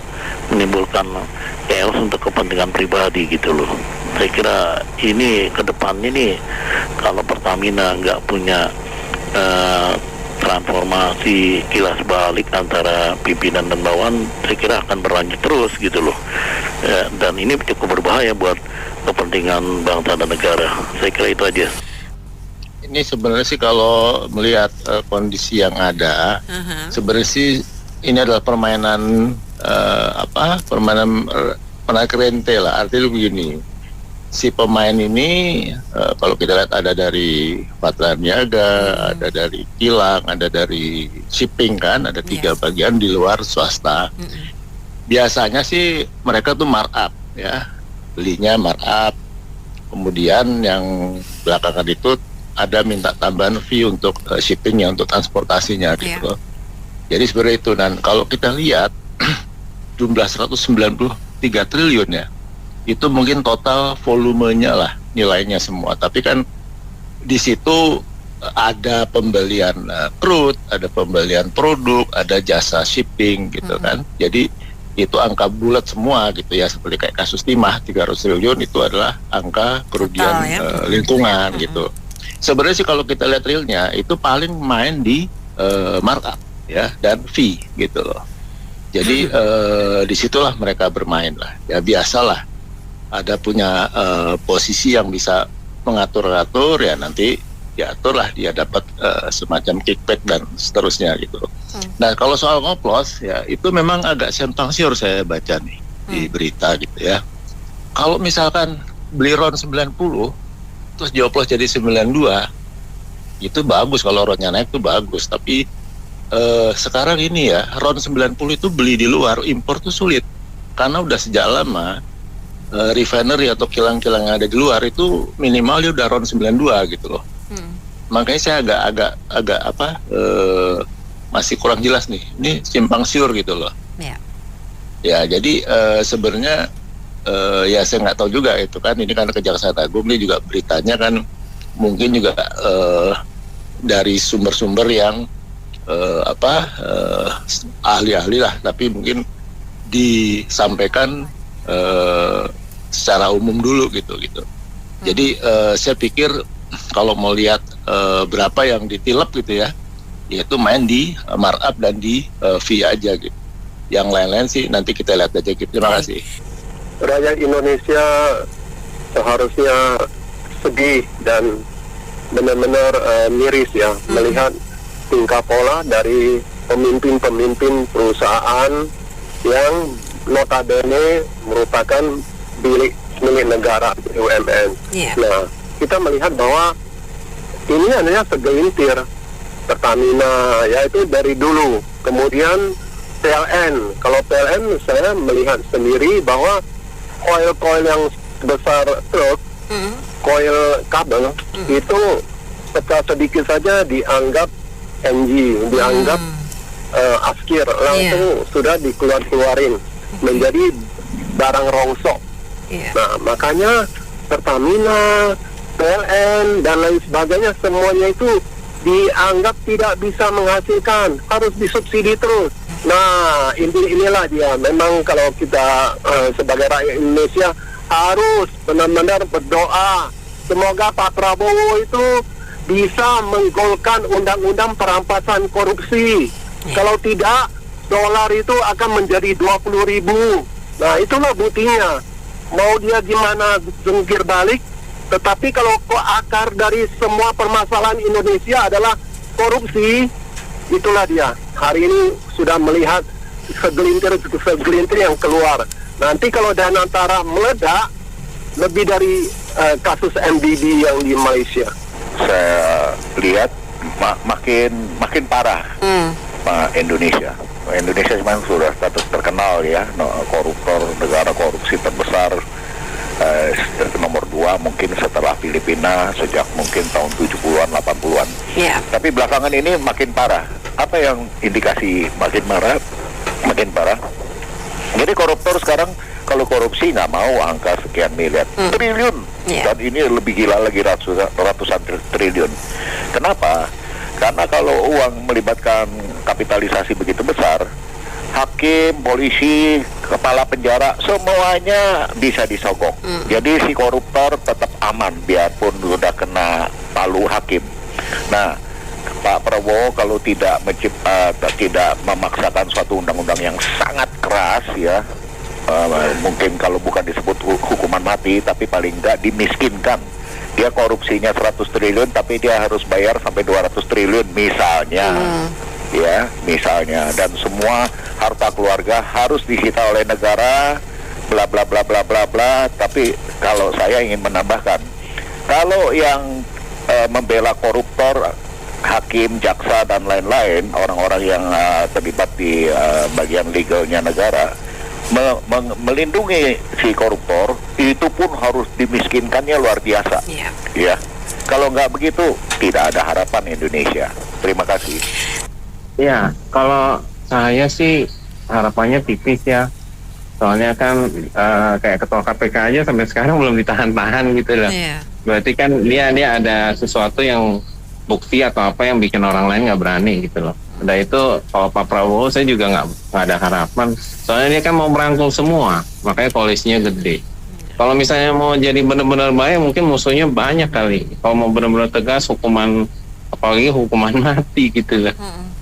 menimbulkan chaos untuk kepentingan pribadi gitu loh. Saya kira ini ke depannya nih, kalau Pertamina nggak punya transformasi kilas balik antara pimpinan dan bawahan, saya kira akan berlanjut terus gitu loh. Dan ini cukup berbahaya buat kepentingan bangsa dan negara. Saya kira itu aja. Ini sebenarnya sih kalau melihat kondisi yang ada, sebenarnya sih ini adalah permainan permainan menarik rente lah. Artinya begini, si pemain ini kalau kita lihat ada dari Patra Niaga, ada dari kilang, ada dari shipping kan, ada 3 bagian di luar swasta. Biasanya sih mereka tuh markup ya, belinya markup. Kemudian yang belakangan itu ada minta tambahan fee untuk shippingnya, untuk transportasinya gitu. Jadi seperti itu. Dan kalau kita lihat jumlah 193 triliun ya, itu mungkin total volumenya lah, nilainya semua. Tapi kan di situ ada pembelian crude, ada pembelian produk, ada jasa shipping gitu kan. Jadi itu angka bulat semua gitu ya, seperti kayak kasus timah 300 triliun itu adalah angka kerugian lingkungan gitu. Sebenarnya sih kalau kita lihat realnya itu paling main di markup ya dan fee gitu loh. Jadi disitulah mereka bermain lah. Ya biasalah, ada punya posisi yang bisa mengatur-atur ya, nanti diaturlah dia dapat semacam kickback dan seterusnya gitu. Nah kalau soal ngoplos ya itu memang agak simpang siur saya baca nih di berita gitu ya. Kalau misalkan beli RON 90 terus dioplos jadi 92, itu bagus, kalau RON-nya naik itu bagus. Tapi sekarang ini ya RON 90 itu beli di luar, impor tuh sulit karena udah sejak lama refinery atau kilang-kilang yang ada di luar itu minimal dia udah RON 92 gitu loh. Makanya saya agak masih kurang jelas nih, ini simpang siur gitu loh. Ya jadi sebenarnya ya saya nggak tahu juga itu kan, ini kan Kejaksaan Agung ini juga beritanya kan mungkin juga dari sumber-sumber yang ahli-ahli lah, tapi mungkin disampaikan secara umum dulu gitu. Jadi saya pikir kalau mau lihat berapa yang ditilep gitu ya, yaitu main di markup dan di fee aja gitu. Yang lain-lain sih nanti kita lihat aja gitu. Terima kasih. Rakyat Indonesia seharusnya sedih dan benar-benar miris ya melihat tingkah pola dari pemimpin-pemimpin perusahaan yang notabene merupakan milik negara BUMN. Nah, kita melihat bahwa ini hanya segelintir. Pertamina yaitu dari dulu, kemudian PLN. Kalau PLN saya melihat sendiri bahwa koil-koil yang besar truk, koil kabel itu pecah sedikit saja dianggap NG, dianggap askir, langsung sudah dikeluarin menjadi barang rongsok. Nah makanya Pertamina, PLN dan lain sebagainya semuanya itu dianggap tidak bisa menghasilkan, harus disubsidi terus. Nah inilah dia, memang kalau kita sebagai rakyat Indonesia harus benar-benar berdoa semoga Pak Prabowo itu bisa menggolkan undang-undang perampasan korupsi. Kalau tidak, dolar itu akan menjadi 20.000. Nah itulah buktinya. Mau dia gimana jungkir balik, tetapi kalau akar dari semua permasalahan Indonesia adalah korupsi, itulah dia. Hari ini sudah melihat segelintir yang keluar. Nanti kalau Danantara meledak, lebih dari kasus MBD yang di Malaysia. Saya lihat makin parah Indonesia. Indonesia memang sudah status terkenal ya, koruptor, negara korupsi terbesar nomor 2 mungkin setelah Filipina sejak mungkin tahun 70-an 80-an. Tapi belakangan ini makin parah. Apa yang indikasi makin parah? Jadi koruptor sekarang kalau korupsi nggak mau angka sekian miliar, triliun, dan ini lebih gila lagi ratusan triliun. Kenapa? Karena kalau uang melibatkan kapitalisasi begitu besar, hakim, polisi, kepala penjara, semuanya bisa disogok. Jadi si koruptor tetap aman biarpun sudah kena palu hakim. Nah, Pak Prabowo kalau tidak memaksakan suatu undang-undang yang sangat keras ya, mungkin kalau bukan disebut hukuman mati, tapi paling nggak dimiskinkan. Dia korupsinya 100 triliun, tapi dia harus bayar sampai 200 triliun misalnya. Ya, misalnya. Dan semua harta keluarga harus disita oleh negara, bla bla bla bla bla bla. Tapi kalau saya ingin menambahkan, kalau yang membela koruptor, hakim, jaksa, dan lain-lain, orang-orang yang terlibat di bagian legalnya negara, melindungi si koruptor, itu pun harus dimiskinkannya luar biasa. Ya, kalau nggak begitu, tidak ada harapan Indonesia. Terima kasih. Ya, kalau saya sih harapannya tipis ya. Soalnya kan kayak ketua KPK aja sampai sekarang belum ditahan-tahan gitu loh. Berarti kan dia ada sesuatu yang bukti atau apa yang bikin orang lain nggak berani gitu loh. Udah itu kalau Pak Prabowo saya juga nggak ada harapan. Soalnya dia kan mau merangkul semua, makanya koalisinya gede. Kalau misalnya mau jadi benar-benar baik, mungkin musuhnya banyak kali. Kalau mau benar-benar tegas, hukuman, apalagi hukuman mati gitu loh.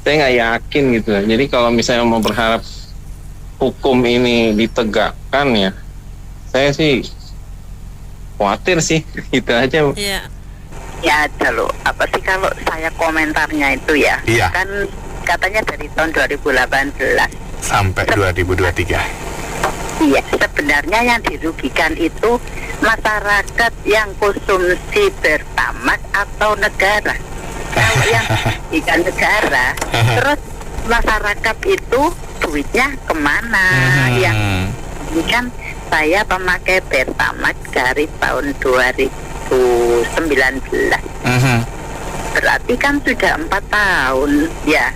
Saya nggak yakin gitu loh. Jadi kalau misalnya mau berharap hukum ini ditegakkan ya, saya sih khawatir sih, itu aja. Ya ada loh, apa sih kalau saya komentarnya itu ya, kan katanya dari tahun 2018 sampai 2023. Iya, sebenarnya yang dirugikan itu masyarakat yang konsumsi Pertamax atau negara. Kalau yang dirugikan negara, terus masyarakat itu duitnya kemana? Yang ini kan saya pemakai Pertamax dari tahun 2019. Berarti kan sudah 4 tahun ya.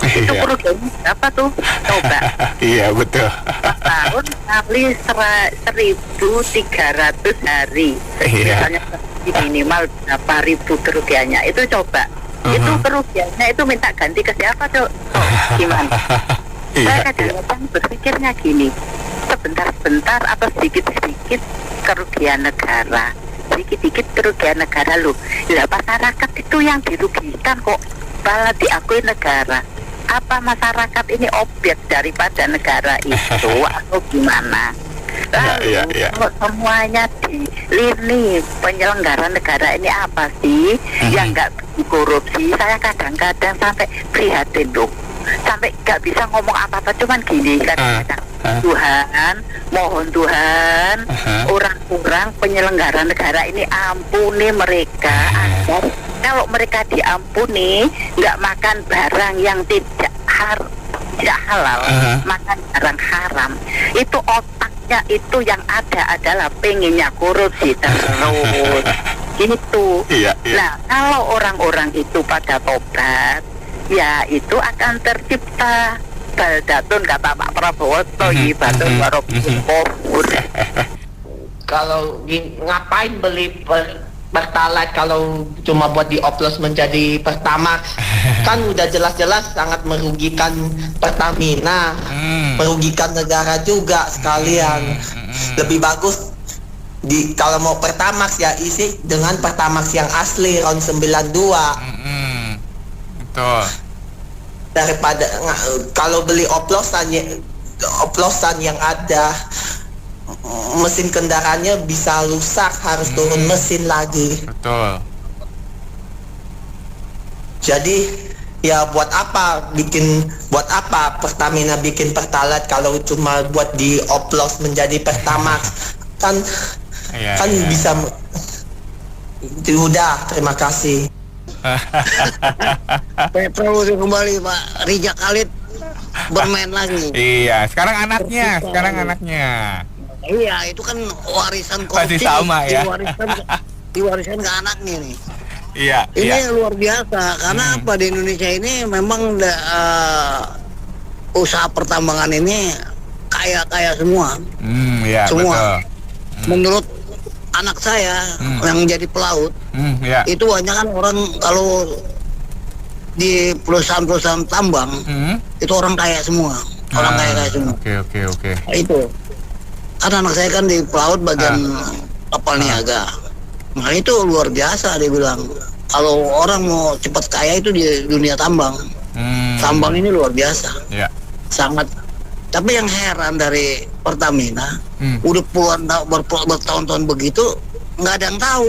Itu kerugiannya berapa tuh? Coba. Iya betul. 4 tahun kali 1.300 hari. Misalnya minimal berapa ribu kerugiannya? Itu coba. Itu kerugiannya itu minta ganti ke siapa tuh? Gimana? Saya kadang-kadang berpikirnya gini, sebentar-sebentar atau sedikit-sedikit kerugian negara, sedikit-sedikit kerugian negara loh. Ya masyarakat itu yang dirugikan kok malah diakui negara. Apa masyarakat ini objek daripada negara itu atau gimana? Lalu kalau semuanya di lini penyelenggara negara ini apa sih yang nggak korupsi? Saya kadang-kadang sampai prihatin loh, sampai nggak bisa ngomong apa-apa, cuman gini kadang-kadang, Tuhan, mohon Tuhan, orang-orang penyelenggara negara ini ampuni mereka agar kalau mereka diampuni nggak makan barang yang tidak halal, makan barang haram, itu otaknya itu yang ada adalah pengennya korupsi terus gitu. Nah kalau orang-orang itu pada tobat, ya itu akan tercipta baldatun, kata Pak Prabowo, toyibatun warobun kofur. Kalau ngapain beli Pertalite kalau cuma buat dioplos menjadi Pertamax? Kan udah jelas-jelas sangat merugikan Pertamina, merugikan negara juga sekalian. Lebih bagus kalau mau Pertamax ya isi dengan Pertamax yang asli tahun 92. Betul. Daripada kalau beli oplosan yang ada, mesin kendaraannya bisa rusak, harus turun mesin lagi. Betul. Jadi ya buat apa Pertamina bikin Pertalite kalau cuma buat dioplos menjadi Pertamax? Kan bisa. Udah, terima kasih. Prabowo kembali, Pak Rijak Khalid bermain lagi. Iya, sekarang anaknya. Iya, itu kan warisan korupsi. Masih sama ya. Diwariskan ke anaknya nih. Iya. Ini luar biasa karena apa, di Indonesia ini memang usaha pertambangan ini kaya semua. Iya, semua. Betul. Menurut anak saya yang jadi pelaut, itu banyak kan orang kalau di perusahaan-perusahaan tambang itu orang kaya semua, kaya semua. Oke. Nah, itu kan anak saya kan di pelaut bagian kapal niaga. Nah itu luar biasa, dia bilang kalau orang mau cepat kaya itu di dunia tambang. Tambang ini luar biasa, sangat Tapi yang heran dari Pertamina, udah puluhan bertahun-tahun begitu, nggak ada yang tahu.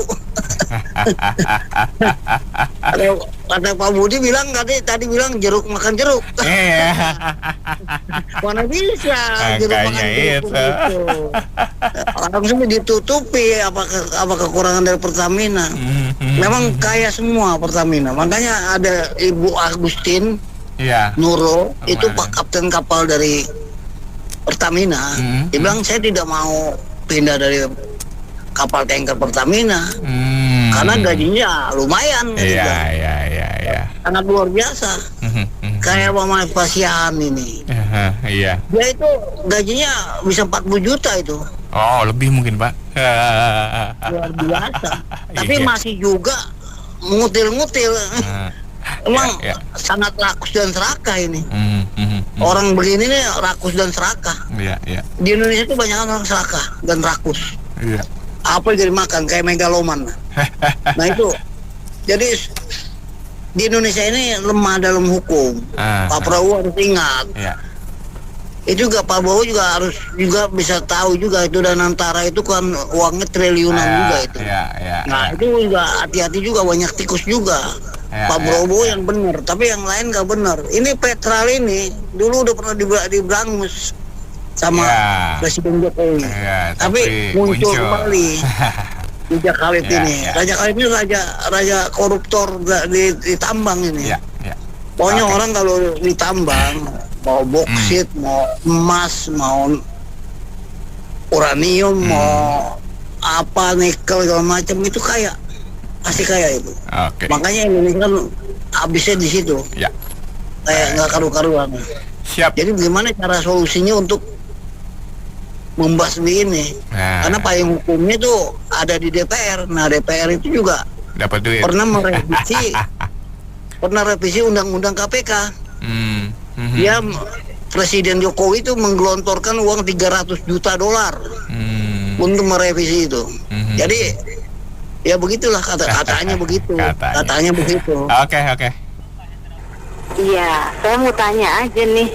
Ada Pak Budi bilang tadi bilang jeruk makan jeruk. Mana bisa jeruk makan jeruk itu. Langsung ditutupi apa kekurangan dari Pertamina. Memang kaya semua Pertamina. Makanya ada Ibu Agustin Nurul, itu Pak Kapten kapal dari Pertamina. Dia bilang saya tidak mau pindah dari kapal tanker Pertamina karena gajinya lumayan gitu. Sangat luar biasa. Kayak Mama Pasian ini. Dia itu gajinya bisa 40 juta itu. Oh, lebih mungkin, Pak. Luar biasa. Tapi masih juga ngutil-ngutil. Emang sangat rakus dan serakah ini. Orang begini nih rakus dan serakah. Di Indonesia itu banyak orang serakah dan rakus. Apa yang jadi makan kayak megaloman. Nah itu. Jadi di Indonesia ini lemah dalam hukum. Pak Prabowo harus ingat. Itu juga Pak Prabowo juga harus bisa tahu juga itu Danantara itu kan uangnya triliunan juga itu. Nah itu juga hati-hati juga, banyak tikus juga. Pak Prabowo yang benar, tapi yang lain nggak benar. Ini Petral ini dulu udah pernah diberangus sama Presiden Jokowi, tapi muncul kembali Raja Khalid ini. Raja Khalid ini raja koruptor di tambang ini. Pokoknya orang kalau ditambang, mau boksit, mau emas, mau uranium, mau apa nikel segala macam itu kaya. Pasti kaya itu. Makanya Indonesia kan habisnya di situ. Kayak nggak karu-karuan. Jadi gimana cara solusinya untuk membasmi ini? Karena payung hukumnya itu ada di DPR. Nah DPR itu juga dapat duit. Pernah revisi undang-undang KPK. Dia Presiden Jokowi itu menggelontorkan uang 300 juta dolar untuk merevisi itu. Jadi ya begitulah katanya begitu. Katanya begitu. Oke. Iya, saya mau tanya aja nih.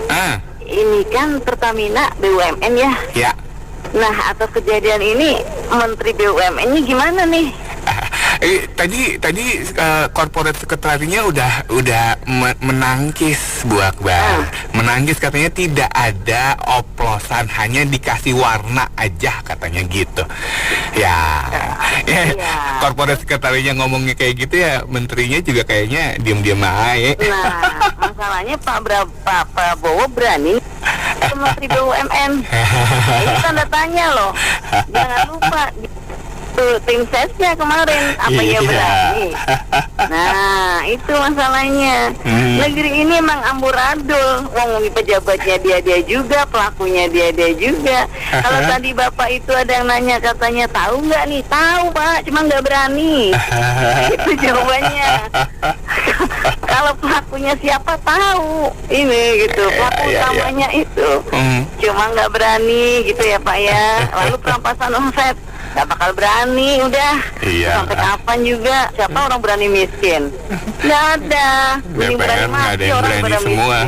Ini kan Pertamina BUMN ya. Nah, atas kejadian ini Menteri BUMN-nya gimana nih? Tadi corporate sekretarinya udah menangkis Bu Akbar. Menangkis katanya tidak ada oplosan, hanya dikasih warna aja katanya gitu. Corporate sekretarinya ngomongnya kayak gitu ya, menterinya juga kayaknya diam-diam aja. Nah, masalahnya Pak Prabowo berani ke Menteri BUMN. Ini tanda tanya loh. Jangan lupa tuh tim sesnya kemarin apa ya berani. Nah itu masalahnya. Negeri ini emang amburadul. Wong pejabatnya dia juga, pelakunya dia juga. Kalau tadi bapak itu ada yang nanya katanya tahu nggak nih? Tahu Pak, cuma nggak berani. Itu jawabannya. Kalau pelakunya siapa tahu ini gitu. Pelaku utamanya itu cuma nggak berani gitu ya Pak ya. Lalu perampasan omset nggak bakal berani, udah sampai kapan juga, siapa orang berani miskin? Nggak ada. DPR nggak ada yang berani semua.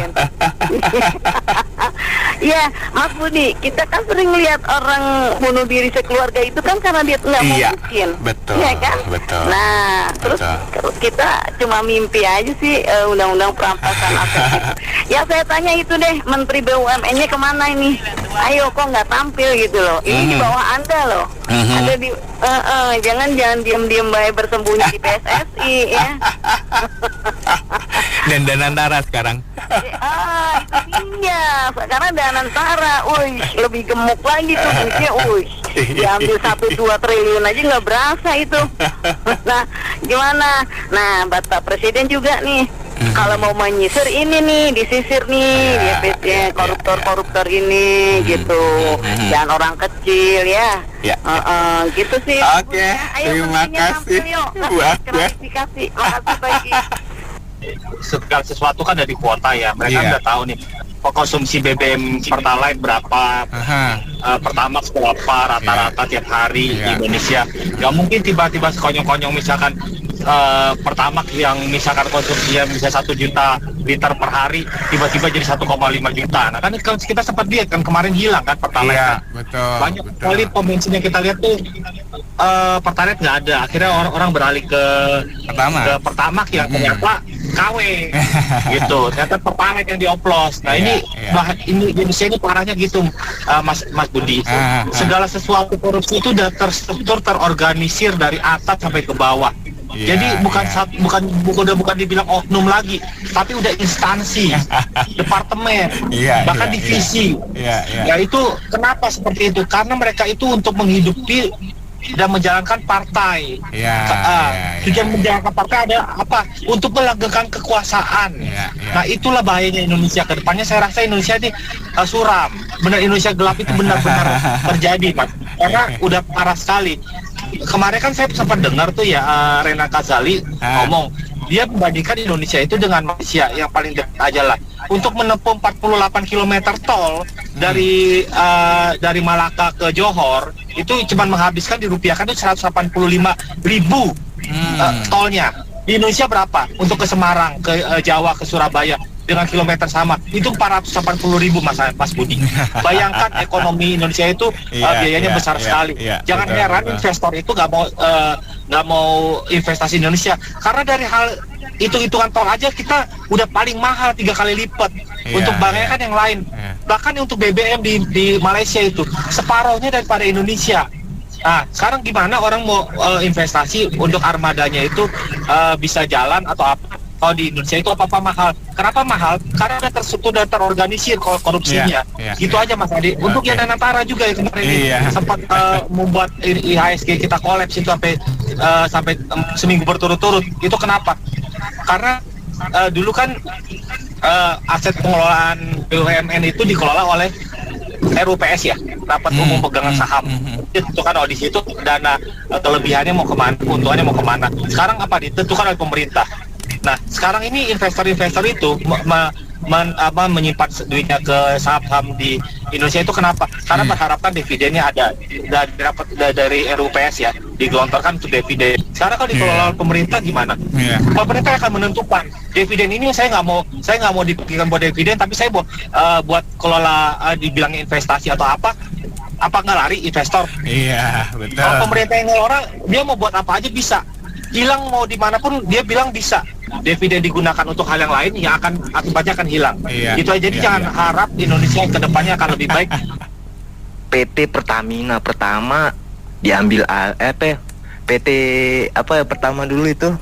Ya Mas Budi, kita kan sering lihat orang bunuh diri sekeluarga itu kan karena dia nggak mungkin, betul, ya kan? Betul. Nah terus kita cuma mimpi aja sih undang-undang perampasan aset. Ya saya tanya itu deh, Menteri BUMN-nya kemana ini? Ayo kok nggak tampil gitu loh? Ini di bawah Anda loh. Ada di jangan diam-diam baik bersembunyi di PSSI ya. Dan Danantara sekarang. Itu dia. Sekarang Danantara, lebih gemuk lagi tuh duitnya, diambil 1-2 triliun aja nggak berasa itu. Nah, gimana? Nah, Bapak Presiden juga nih. Kalau mau menyisir ini nih, disisir nih, dia koruptor ini gitu, dan orang kecil ya. Gitu sih. Oke, terima kasih. Makasih bagi. Segala sesuatu kan dari kuota ya. Mereka udah tahu nih konsumsi BBM Pertalite berapa, Pertamax berapa rata-rata tiap hari di Indonesia. Gak mungkin tiba-tiba sekonyong-konyong misalkan Pertamax yang misalkan konsumsinya bisa 1 juta liter per hari tiba-tiba jadi 1,5 juta. Nah kan kita sempat lihat kan kemarin hilang kan Pertalite. Iya, kan? betul. Banyak sekali pom bensin yang kita lihat tuh Pertalite nggak ada. Akhirnya orang beralih ke Pertamax yang ternyata KW gitu. Ternyata Pertalite yang dioplos. Nah ini Indonesia ini parahnya gitu, Mas Budi. Segala sesuatu korupsi itu udah terstruktur, terorganisir dari atas sampai ke bawah. Jadi bukan dibilang oknum lagi, tapi udah instansi, departemen, bahkan divisi. Ya itu kenapa seperti itu? Karena mereka itu untuk menghidupi dan menjalankan partai. Tujuan menjalankan partai ada apa? Untuk melanggengkan kekuasaan. Nah itulah bahayanya Indonesia ke depannya. Saya rasa Indonesia ini suram. Benar, Indonesia gelap itu benar-benar terjadi, Pak. Karena udah parah sekali. Kemarin kan saya sempat dengar tuh ya Rena Kazali ngomong, dia membandingkan Indonesia itu dengan Malaysia yang paling dekat aja lah. Untuk menempuh 48 km tol dari Malaka ke Johor itu cuma menghabiskan dirupiahkan itu 185.000 tolnya. Di Indonesia berapa? Untuk ke Semarang, ke Jawa, ke Surabaya dengan kilometer sama itu 480.000 Mas Budi. Bayangkan ekonomi Indonesia itu biayanya besar sekali. Jangan heran investor itu nggak mau investasi Indonesia karena dari hal hitung-hitungan tol aja kita udah paling mahal 3 kali lipat untuk barangnya kan yang lain. Bahkan untuk BBM di Malaysia itu separuhnya daripada Indonesia. Nah, sekarang gimana orang mau investasi untuk armadanya itu bisa jalan atau apa? Kalau di Indonesia itu apa mahal? Kenapa mahal? Karena ada terstruktur dan terorganisir korupsinya. Gitu aja Mas Adi. Untuk yang Danantara juga ya kemarin ini sempat membuat IHSG kita kolaps itu sampai seminggu berturut-turut. Itu kenapa? Karena dulu kan aset pengelolaan BUMN itu dikelola oleh RUPS ya, Rapat Umum Pegangan Saham. Itu kan di situ dana kelebihannya mau kemana, keuntungannya mau kemana. Sekarang apa ditentukan oleh pemerintah. Nah, sekarang ini investor-investor itu menyimpan duitnya ke saham-saham di Indonesia itu kenapa? Karena berharapkan dividennya ada dari RUPS ya, digelontorkan untuk dividen. Sekarang kalau dikelola pemerintah gimana? Pemerintah akan menentukan dividen ini saya nggak mau dipikirkan buat dividen, tapi saya buat kelola dibilangnya investasi atau apa nggak lari investor? Iya, betul. Kalau pemerintah yang ngelola, dia mau buat apa aja bisa. Hilang mau dimanapun dia bilang bisa. Dividen digunakan untuk hal yang lain yang akibatnya akan hilang. Gitu aja. Jadi jangan harap Indonesia ke depannya akan lebih baik. PT Pertamina pertama diambil PT pertama dulu itu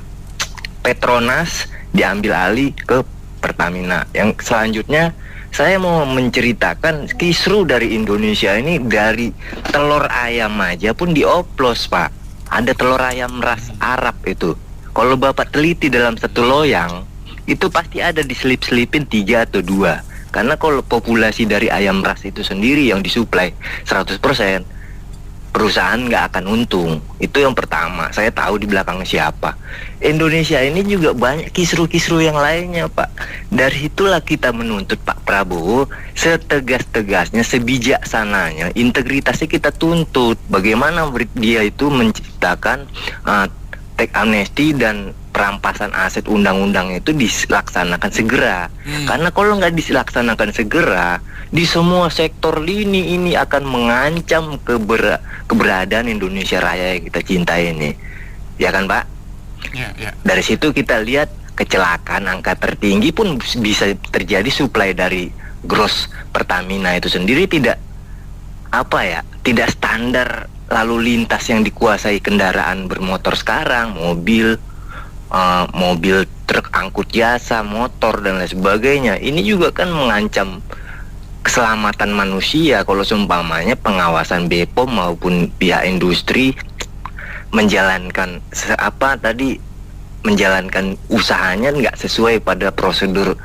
Petronas diambil alih ke Pertamina. Yang selanjutnya saya mau menceritakan kisru dari Indonesia ini, dari telur ayam aja pun dioplos, Pak. Ada telur ayam ras Arab itu. Kalau Bapak teliti dalam satu loyang, itu pasti ada diselip-selipin 3 atau 2. Karena kalau populasi dari ayam ras itu sendiri yang disuplai 100%, perusahaan nggak akan untung. Itu yang pertama. Saya tahu di belakangnya siapa. Indonesia ini juga banyak kisru-kisru yang lainnya, Pak. Dari itulah kita menuntut Pak Prabowo setegas-tegasnya, sebijaksananya, integritasnya kita tuntut. Bagaimana dia itu menciptakan teks amnesti dan perampasan aset undang-undang itu dilaksanakan segera. Karena kalau nggak dilaksanakan segera, di semua sektor lini ini akan mengancam keberadaan Indonesia Raya yang kita cintai ini. Ya kan, Pak? Dari situ kita lihat kecelakaan angka tertinggi pun bisa terjadi suplai dari gross Pertamina itu sendiri tidak standar lalu lintas yang dikuasai kendaraan bermotor sekarang, mobil, truk angkut jasa, motor dan lain sebagainya. Ini juga kan mengancam keselamatan manusia kalau seumpamanya pengawasan BPOM maupun pihak industri menjalankan usahanya nggak sesuai pada prosedur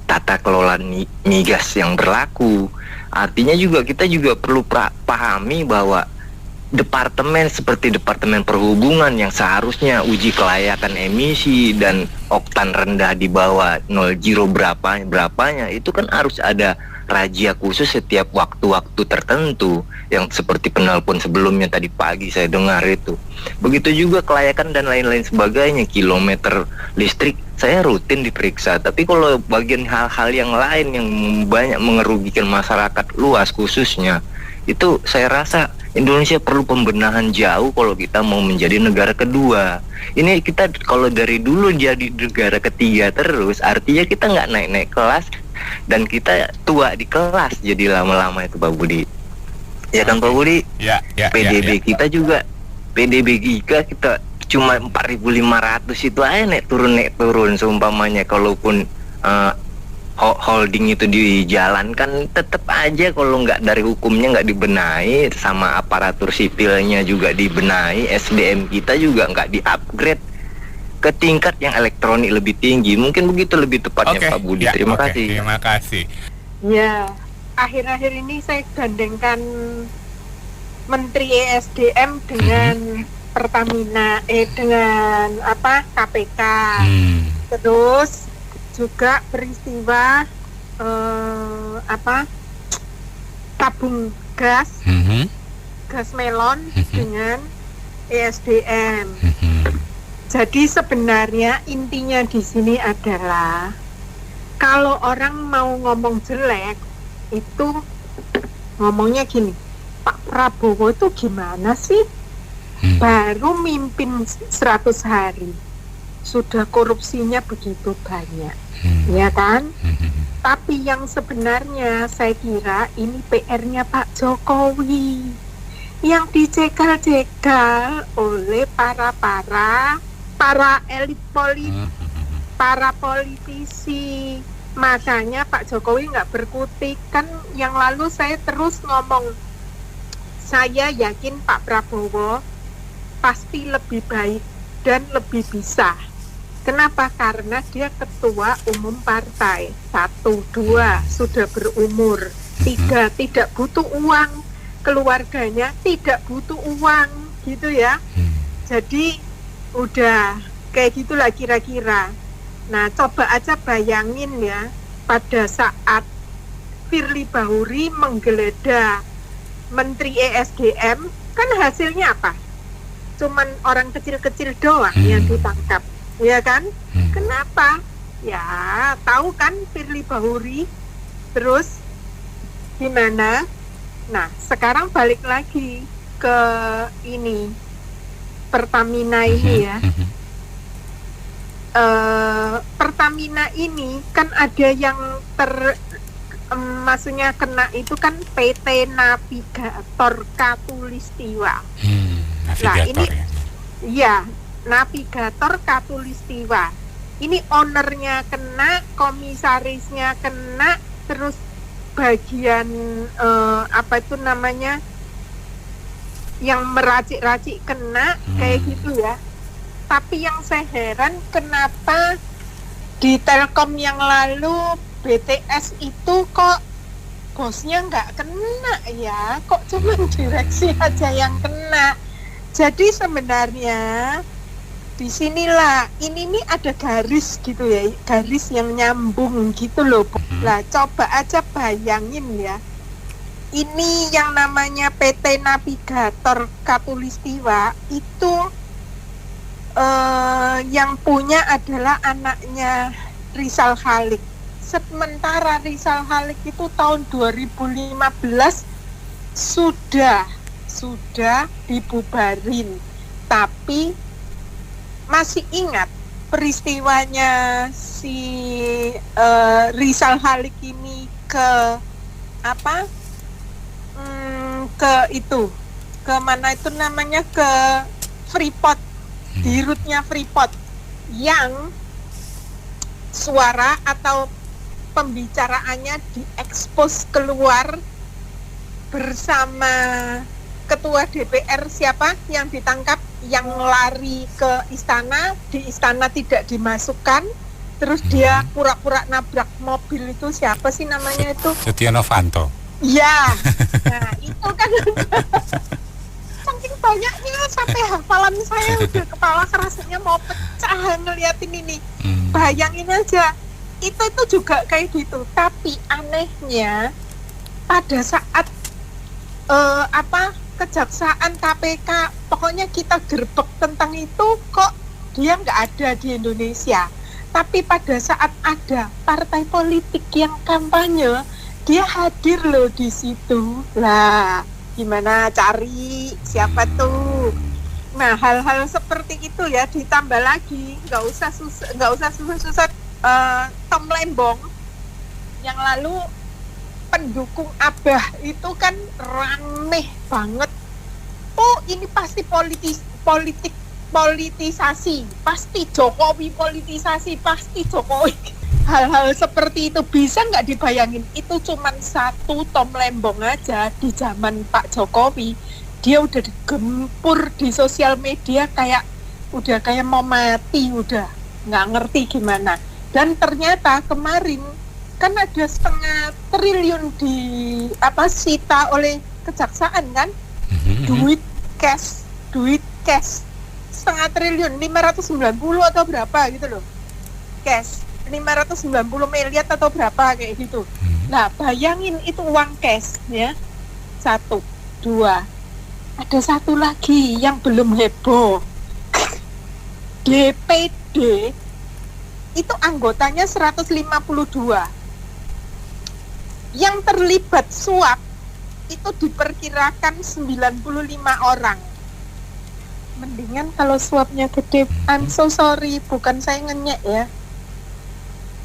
tata kelola migas yang berlaku. Artinya juga kita juga perlu pahami bahwa departemen seperti Departemen Perhubungan yang seharusnya uji kelayakan emisi dan oktan rendah di bawah 0 berapanya itu kan harus ada razia khusus setiap waktu-waktu tertentu, yang seperti penelpon sebelumnya tadi pagi saya dengar itu. Begitu juga kelayakan dan lain-lain sebagainya, kilometer listrik saya rutin diperiksa. Tapi kalau bagian hal-hal yang lain yang banyak mengerugikan masyarakat luas khususnya, itu saya rasa Indonesia perlu pembenahan jauh kalau kita mau menjadi negara kedua. Ini kita kalau dari dulu jadi negara ketiga terus, artinya kita nggak naik-naik kelas dan kita tua di kelas jadi lama-lama itu Pak Budi. Ya kan Pak Budi? PDB kita juga, PDB kita cuma 4.500 itu aja naik turun seumpamanya. Kalaupun holding itu dijalankan, tetap aja kalau nggak dari hukumnya nggak dibenahi, sama aparatur sipilnya juga dibenahi, SDM kita juga nggak di-upgrade ke tingkat yang elektronik lebih tinggi. Mungkin begitu lebih tepatnya Pak Budi. Terima kasih. Terima kasih. Ya, akhir-akhir ini saya gandengkan Menteri ESDM dengan Pertamina, dengan KPK. Terus juga peristiwa tabung gas, gas melon dengan ESDM. Jadi sebenarnya intinya di sini adalah kalau orang mau ngomong jelek itu ngomongnya gini, Pak Prabowo itu gimana sih? Baru mimpin 100 hari sudah korupsinya begitu banyak, ya kan? Tapi yang sebenarnya saya kira ini PR-nya Pak Jokowi yang dijegal-jegal oleh para elit politik, para politisi. Makanya Pak Jokowi nggak berkutik. Kan yang lalu saya terus ngomong, saya yakin Pak Prabowo pasti lebih baik dan lebih bisa. Kenapa? Karena dia ketua umum partai. 1, 2 sudah berumur. 3 tidak butuh uang. Keluarganya tidak butuh uang, gitu ya. Jadi udah kayak gitulah kira-kira. Nah, coba aja bayangin ya, pada saat Firly Bahuri menggeledah Menteri ESDM, kan hasilnya apa? Cuman orang kecil-kecil doang yang ditangkap, ya kan? Kenapa? Ya, tahu kan Firly Bahuri. Terus gimana? Nah, sekarang balik lagi ke ini Pertamina ini ya. Pertamina ini kan ada yang maksudnya kena itu kan PT Navigator Katulistiwa. Nah ini ya Navigator Katulistiwa. Ini ownernya kena, komisarisnya kena, terus bagian apa itu namanya yang meracik-racik kena kayak gitu ya. Tapi yang saya heran kenapa di Telkom yang lalu BTS itu kok bosnya nggak kena ya, kok cuma direksi aja yang kena. Jadi sebenarnya di sinilah ini nih ada garis gitu ya, garis yang nyambung gitu loh. Lah coba aja bayangin ya, ini yang namanya PT Navigator Katulistiwa itu yang punya adalah anaknya Rizal Khalik. Sementara Rizal Khalik itu tahun 2015 sudah dibubarin, tapi masih ingat peristiwanya si Rizal Khalik ini ke apa? Ke mana itu namanya, ke Freeport, di route-nya Freeport, yang suara atau pembicaraannya diekspos keluar bersama ketua DPR siapa yang ditangkap, yang lari ke istana, di istana tidak dimasukkan, terus dia pura-pura nabrak mobil itu, siapa sih namanya itu? Setia Novanto. Ya, nah itu kan saking banyaknya sampai hafalan saya udah kepala rasanya mau pecah ngeliatin ini. Bayangin aja, itu juga kayak gitu. Tapi anehnya pada saat kejaksaan KPK, pokoknya kita gerbek tentang itu, kok dia nggak ada di Indonesia. Tapi pada saat ada partai politik yang kampanye, dia hadir loh di situ. Lah, gimana cari siapa tuh? Nah, hal-hal seperti itu ya, ditambah lagi, nggak usah susah Tom Lembong yang lalu pendukung Abah itu kan rame banget. Oh, ini pasti politisasi, pasti Jokowi politisasi, pasti Jokowi. Hal-hal seperti itu bisa nggak dibayangin? Itu cuman satu Tom Lembong aja di zaman Pak Jokowi, dia udah digempur di sosial media kayak mau mati, udah nggak ngerti gimana. Dan ternyata kemarin kan ada 0,5 triliun disita oleh kejaksaan kan, duit cash 0,5 triliun, 590 atau berapa gitu loh, cash 590 miliar atau berapa kayak gitu. Nah, bayangin itu uang cash ya. 1, 2. Ada satu lagi yang belum heboh. DPD itu anggotanya 152. Yang terlibat suap itu diperkirakan 95 orang. Mendingan kalau suapnya gede, I'm so sorry, bukan saya ngenyek ya,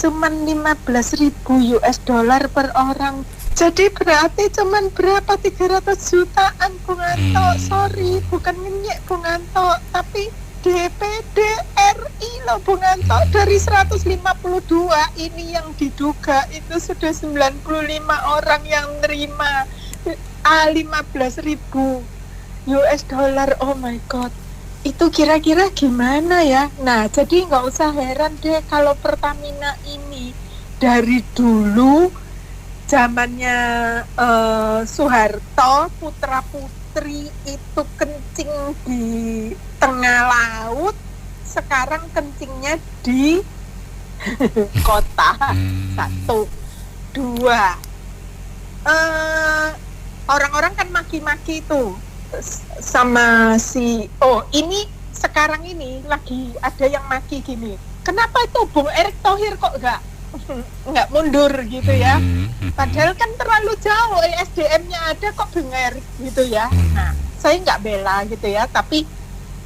cuman 15.000 US dollar per orang. Jadi berarti cuman berapa, 300 jutaan Bung Anto. Sorry, bukan ngenyek Bung Anto, tapi DPD RI loh Bung Anto. Dari 152 ini yang diduga itu sudah 95 orang yang nerima 15.000 US dollar. Oh my god, itu kira-kira gimana ya? Nah, jadi nggak usah heran deh kalau Pertamina ini dari dulu zamannya Soeharto, putra-putri itu kencing di tengah laut, sekarang kencingnya di kota. 1, 2. Orang-orang kan maki-maki itu sama ini sekarang ini lagi ada yang maki gini, kenapa itu Bung Erick Thohir kok nggak mundur gitu ya, padahal kan terlalu jauh SDM-nya ada kok Bung Erick gitu ya. Nah, saya nggak bela gitu ya, tapi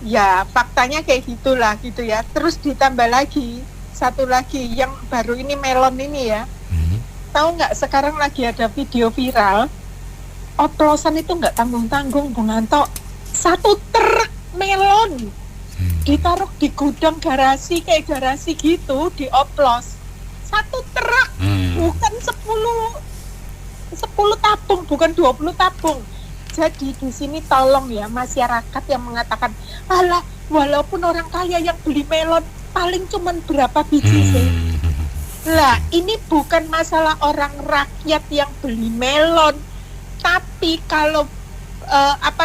ya faktanya kayak gitulah gitu ya. Terus ditambah lagi satu lagi yang baru ini, melon ini ya, tahu nggak sekarang lagi ada video viral oplosan itu nggak tanggung-tanggung Bung Anto, 1 truk melon ditaruh di gudang garasi kayak garasi gitu, dioplos 1 truk, bukan 10 tabung, bukan 20 tabung. Jadi di sini tolong ya masyarakat yang mengatakan, alah walaupun orang kaya yang beli melon paling cuman berapa biji sih. Lah, ini bukan masalah orang rakyat yang beli melon, tapi kalau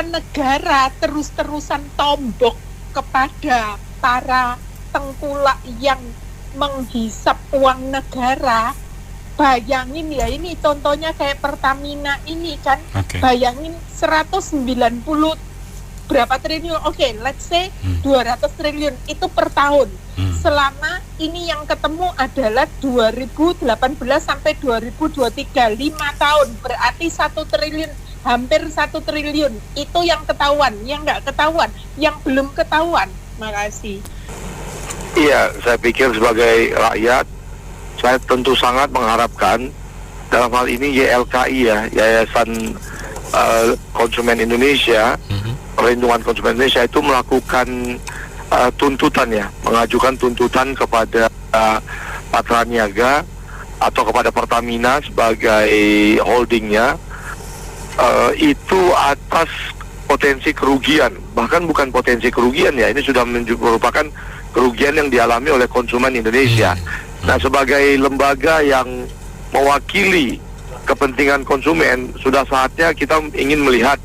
negara terus-terusan tombok kepada para tengkulak yang menghisap uang negara, bayangin ya, ini contohnya kayak Pertamina ini kan, bayangin 190 berapa triliun, let's say 200 triliun itu per tahun. Selama ini yang ketemu adalah 2018 sampai 2023, 5 tahun, berarti 1 triliun, hampir 1 triliun. Itu yang ketahuan, yang nggak ketahuan, yang belum ketahuan. Makasih. Iya, saya pikir sebagai rakyat, saya tentu sangat mengharapkan dalam hal ini YLKI ya, Yayasan Konsumen Indonesia, Perlindungan Konsumen Indonesia itu melakukan tuntutan ya, mengajukan tuntutan kepada Patra Niaga atau kepada Pertamina sebagai holdingnya, itu atas potensi kerugian, bahkan bukan potensi kerugian ya, ini sudah merupakan kerugian yang dialami oleh konsumen Indonesia. Nah, sebagai lembaga yang mewakili kepentingan konsumen, sudah saatnya kita ingin melihat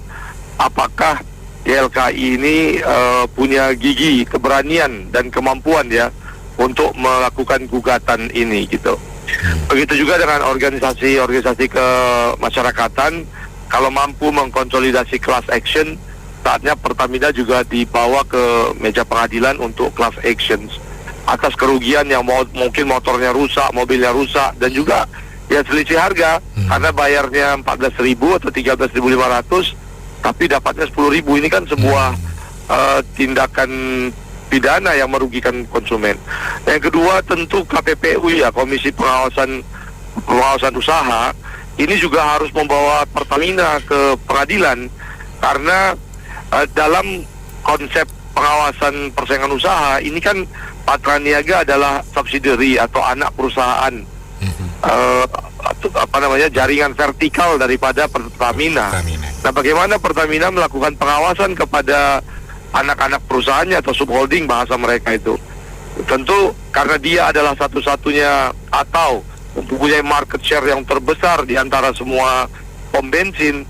apakah YLKI ini punya gigi, keberanian dan kemampuan ya untuk melakukan gugatan ini gitu. Begitu juga dengan organisasi kemasyarakatan, kalau mampu mengkonsolidasi class action, saatnya Pertamina juga dibawa ke meja pengadilan untuk class actions atas kerugian yang mungkin motornya rusak, mobilnya rusak, dan juga ya selisih harga karena bayarnya 14.000 atau 13.500 tapi dapatnya 10.000. Ini kan sebuah tindakan pidana yang merugikan konsumen. Yang kedua tentu KPPU ya, Komisi Pengawasan Usaha, ini juga harus membawa Pertamina ke pengadilan karena dalam konsep pengawasan persaingan usaha ini kan Patraniaga adalah subsidiary atau anak perusahaan jaringan vertikal daripada Pertamina. Nah, bagaimana Pertamina melakukan pengawasan kepada anak-anak perusahaannya atau subholding bahasa mereka itu? Tentu karena dia adalah satu-satunya atau mempunyai market share yang terbesar di antara semua pom bensin,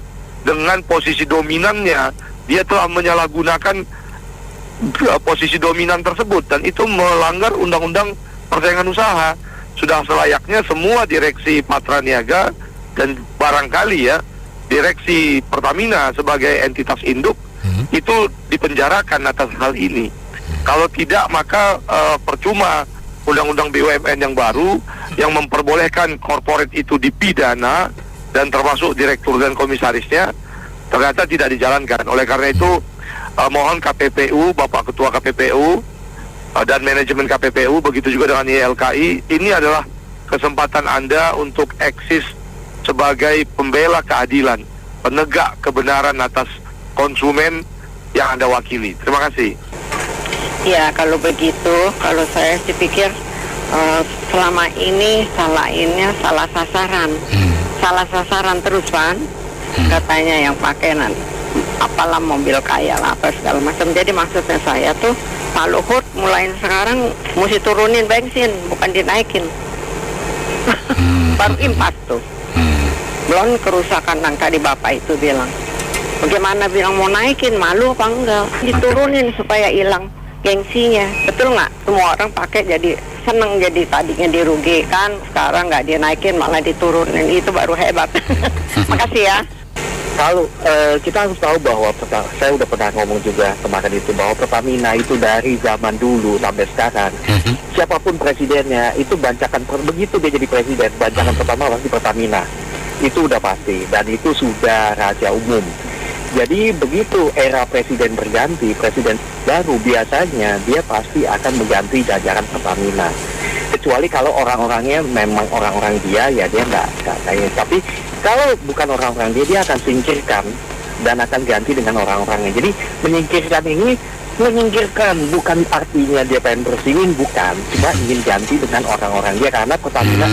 dengan posisi dominannya dia telah menyalahgunakan posisi dominan tersebut, dan itu melanggar undang-undang persaingan usaha. Sudah selayaknya semua direksi Patraniaga dan barangkali ya direksi Pertamina sebagai entitas induk itu dipenjarakan atas hal ini. Kalau tidak maka percuma undang-undang BUMN yang baru yang memperbolehkan korporat itu dipidana dan termasuk direktur dan komisarisnya ternyata tidak dijalankan. Oleh karena itu mohon KPPU, Bapak Ketua KPPU dan manajemen KPPU, begitu juga dengan YLKI, ini adalah kesempatan Anda untuk eksis sebagai pembela keadilan, penegak kebenaran atas konsumen yang Anda wakili. Terima kasih. Ya, kalau begitu, kalau saya pikir selama ini salah sasaran. Salah sasaran terus, Pan. Katanya yang pakai nanti apalah mobil kaya lah apa segala macam. Jadi maksudnya saya tuh Pak Luhut mulai sekarang mesti turunin bensin, bukan dinaikin. Baru impas tuh. Belum kerusakan yang tadi Bapak itu bilang. Bagaimana bilang mau naikin, malu apa enggak? Diturunin supaya hilang gengsinya. Betul nggak? Semua orang pakai jadi seneng, jadi tadinya dirugikan, sekarang nggak dinaikin malah diturunin. Itu baru hebat. Makasih ya. Kalau kita harus tahu bahwa saya udah pernah ngomong juga kemarin itu bahwa Pertamina itu dari zaman dulu sampai sekarang siapapun presidennya itu bancakan, begitu dia jadi presiden bancakan pertama pasti Pertamina, itu udah pasti dan itu sudah rahasia umum. Jadi begitu era presiden berganti, presiden baru biasanya dia pasti akan mengganti jajaran Pertamina. Kecuali kalau orang-orangnya memang orang-orang dia, ya dia nggak kayak. Tapi kalau bukan orang-orang dia akan singkirkan dan akan ganti dengan orang-orangnya. Jadi menyingkirkan ini, bukan artinya dia pengen bersihin, bukan. Cuma ingin ganti dengan orang-orang dia karena Pertamina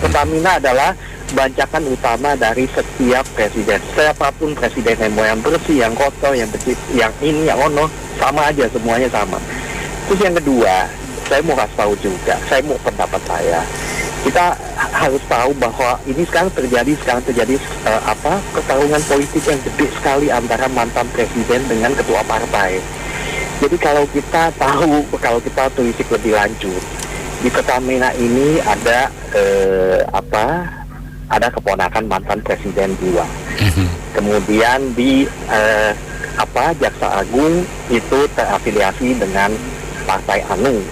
Pertamina adalah bancakan utama dari setiap presiden. Siapapun presiden yang bersih, yang kotor, yang bersih, yang ini, yang ono, sama aja, semuanya sama. Terus yang kedua, saya mau kasih tahu juga, saya mau pendapat saya. Kita harus tahu bahwa ini sekarang terjadi pertarungan politik yang gede sekali antara mantan presiden dengan ketua partai. Jadi kalau kita tahu, kalau kita telisik lebih lanjut, di Pertamina ini ada ada keponakan mantan presiden 2. Kemudian di Jaksa Agung itu terafiliasi dengan Partai Anu.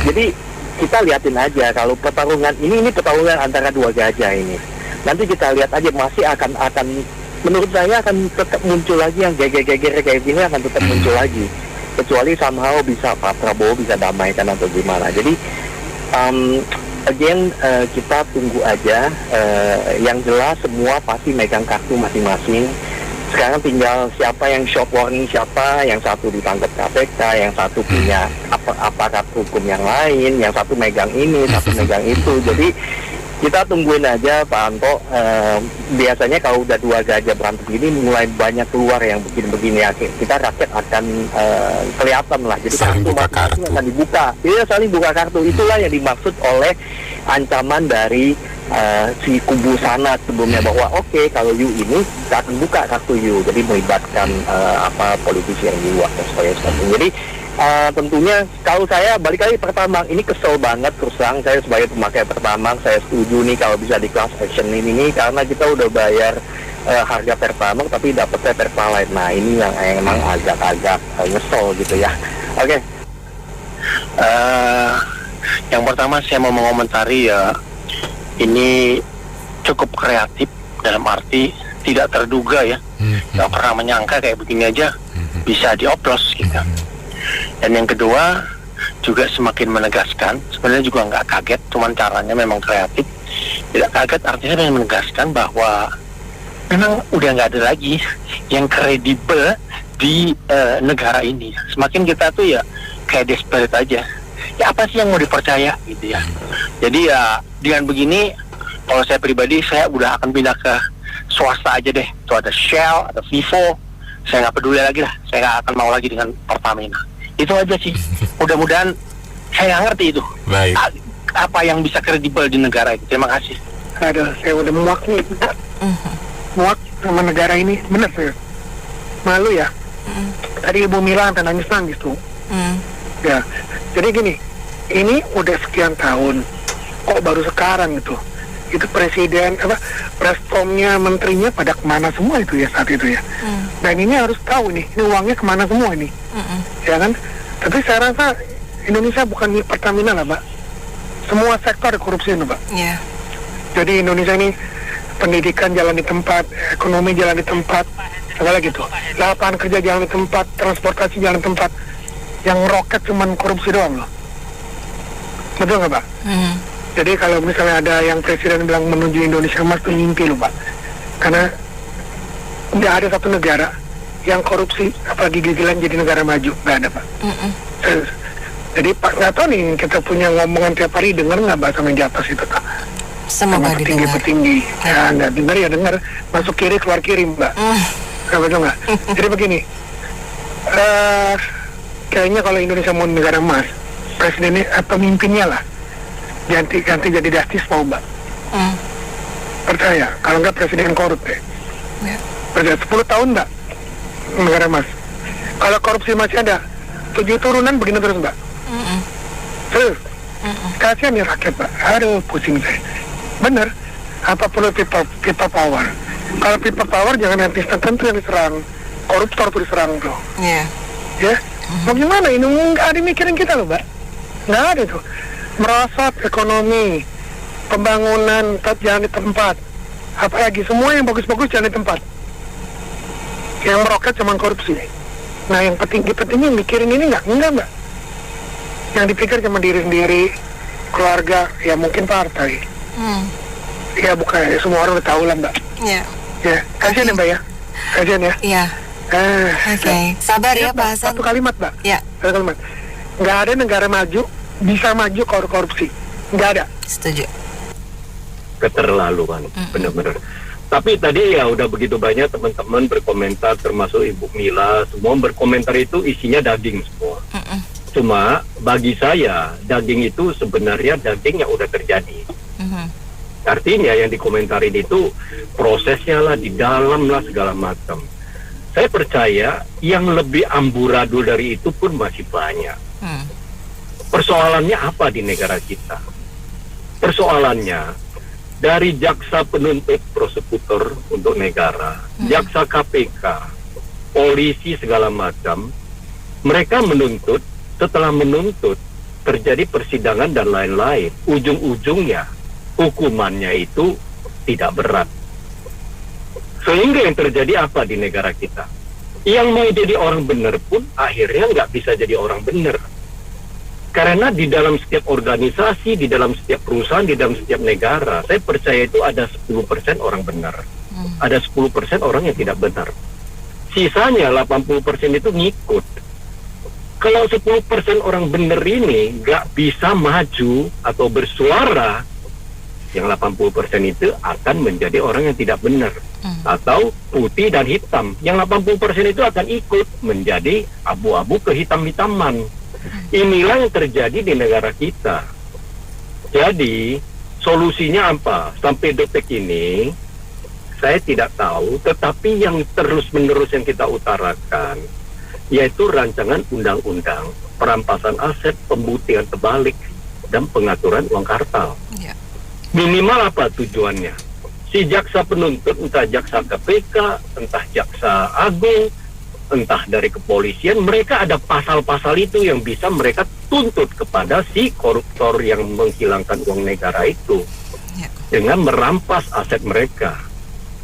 Jadi kita lihatin aja kalau pertarungan ini pertarungan antara dua gajah ini. Nanti kita lihat aja masih akan menurut saya akan tetap muncul lagi yang geger-geger kayak gini akan tetap muncul lagi. Kecuali somehow bisa Pak Prabowo bisa damaikan atau gimana. Jadi kita tunggu aja. Yang jelas semua pasti megang kartu masing-masing. Sekarang tinggal siapa yang short warning, siapa yang satu ditangkap KPK, yang satu punya aparat hukum yang lain, yang satu megang ini, satu megang itu. Jadi kita tungguin aja Pak Anto. Biasanya kalau udah dua gajah berantem gini mulai banyak keluar yang begini-begini. Kita rakyat akan kelihatan lah. Jadi saling buka kartu akan dibuka. Iya, saling buka kartu. Itulah yang dimaksud oleh ancaman dari si kubu sana sebelumnya bahwa oke, kalau you ini kita akan buka kartu you, jadi melibatkan politisi yang di luar dan sebagainya. Jadi tentunya kalau saya balik lagi Pertamang, ini kesel banget terus terang. Saya sebagai pemakai Pertamang, saya setuju nih kalau bisa di class action ini nih, karena kita udah bayar harga Pertamang tapi dapetnya Pertalite. Nah ini yang emang agak-agak nyesel gitu ya. Oke. Yang pertama saya mau mengomentari ya, ini cukup kreatif dalam arti tidak terduga ya. Nggak pernah menyangka kayak begini aja bisa dioplos gitu. Dan yang kedua juga semakin menegaskan, sebenarnya juga nggak kaget, cuman caranya memang kreatif. Tidak kaget artinya memang menegaskan bahwa memang udah nggak ada lagi yang kredibel di negara ini. Semakin kita tuh ya kayak desperate aja. Ya apa sih yang mau dipercaya gitu ya. Jadi ya dengan begini, kalau saya pribadi saya udah akan pindah ke swasta aja deh. Tuh ada Shell, ada Vivo, saya nggak peduli lagi lah. Saya nggak akan mau lagi dengan Pertamina. Itu aja sih. Mudah-mudahan saya nggak ngerti itu. Baik. Apa yang bisa kredibel di negara ini. Terima kasih. Aduh, saya udah muak nih. Muak sama negara ini. Bener saya. Malu ya. Tadi Ibu Mila sampai nangis-nangis tuh. Ya, jadi gini, ini udah sekian tahun, kok baru sekarang gitu. Itu presiden, presscomnya, menterinya pada kemana semua itu ya saat itu ya. Dan ini harus tahu nih, ini uangnya kemana semua ini. Ya kan? Tapi saya rasa Indonesia bukan milik Pertamina lah, Mbak. Semua sektor ada korupsi ini, Mbak. Yeah. Jadi Indonesia ini pendidikan jalan di tempat, ekonomi jalan di tempat, segala gitu. Lapangan kerja jalan di tempat, transportasi jalan di tempat. Yang roket cuman korupsi doang loh. Betul nggak, Pak? Jadi kalau misalnya ada yang presiden bilang menuju Indonesia emas, itu mimpi loh, Pak. Karena nggak ada satu negara yang korupsi apalagi gigilan jadi negara maju, nggak ada, Pak. Jadi Pak, nggak tahu nih, kita punya ngomongan tiap hari, dengar nggak bahasa yang di atas itu, Pak? Semoga didengar. Petinggi. Ya, nggak dengar ya dengar, masuk kiri keluar kiri, Mbak. Nggak betul nggak? Jadi begini. Kayaknya kalau Indonesia mau negara emas, presidennya pemimpinnya lah ganti jadi justice mau, Mbak. Percaya, kalau nggak presiden korup deh. Percaya 10 tahun Mbak negara emas. Kalau korupsi masih ada 7 turunan begini terus, Mbak. Terus kasihan ya rakyat, Mbak. Aduh pusing saya. Bener, apa perlu people power? Kalau people power jangan artis tertentu yang diserang, koruptor tuh diserang tuh. Ya, mau gimana ini? Nggak ada mikirin kita loh, Mbak. Nggak ada tuh. Merosot ekonomi, pembangunan tetap jalan di tempat. Apalagi semua yang bagus-bagus jalan di tempat. Yang meroket cuma korupsi. Nah yang penting-pentingnya mikirin ini enggak, Mbak. Yang dipikir cuma diri sendiri, keluarga, ya mungkin partai. Ya bukan, ya, semua orang udah tahu lah, Mbak. Ya. Ya, kasihan ya, Mbak ya. Kasihan ya. Iya. Oke, sabar ya Pak Hasan. Satu kalimat, Mbak. Ya. Satu kalimat. Nggak ada negara maju bisa maju korupsi. Nggak ada. Setuju. Keterlaluan, benar-benar. Tapi tadi ya udah begitu banyak teman-teman berkomentar, termasuk Ibu Mila, semua berkomentar itu isinya daging semua. Cuma bagi saya daging itu sebenarnya daging yang udah terjadi. Artinya yang dikomentarin itu prosesnya lah, di dalam lah segala macam. Saya percaya yang lebih amburadul dari itu pun masih banyak. Persoalannya apa di negara kita? Persoalannya dari jaksa penuntut prosekutor untuk negara, jaksa KPK, polisi segala macam, mereka menuntut, setelah menuntut terjadi persidangan dan lain-lain, ujung-ujungnya hukumannya itu tidak berat. Sehingga yang terjadi apa di negara kita? Yang mau jadi orang benar pun akhirnya nggak bisa jadi orang benar. Karena di dalam setiap organisasi, di dalam setiap perusahaan, di dalam setiap negara, saya percaya itu ada 10% orang benar. Ada 10% orang yang tidak benar. Sisanya 80% itu ngikut. Kalau 10% orang benar ini nggak bisa maju atau bersuara, yang 80% itu akan menjadi orang yang tidak benar. Atau putih dan hitam. Yang 80% itu akan ikut menjadi abu-abu kehitam-hitaman. Inilah yang terjadi di negara kita. Jadi solusinya apa? Sampai detik ini saya tidak tahu, tetapi yang terus-menerus yang kita utarakan yaitu rancangan undang-undang perampasan aset, pembuktian terbalik, dan pengaturan uang kartal. Ya. Minimal apa tujuannya? Si jaksa penuntut, entah jaksa KPK, entah jaksa agung, entah dari kepolisian, mereka ada pasal-pasal itu yang bisa mereka tuntut kepada si koruptor yang menghilangkan uang negara itu dengan merampas aset mereka.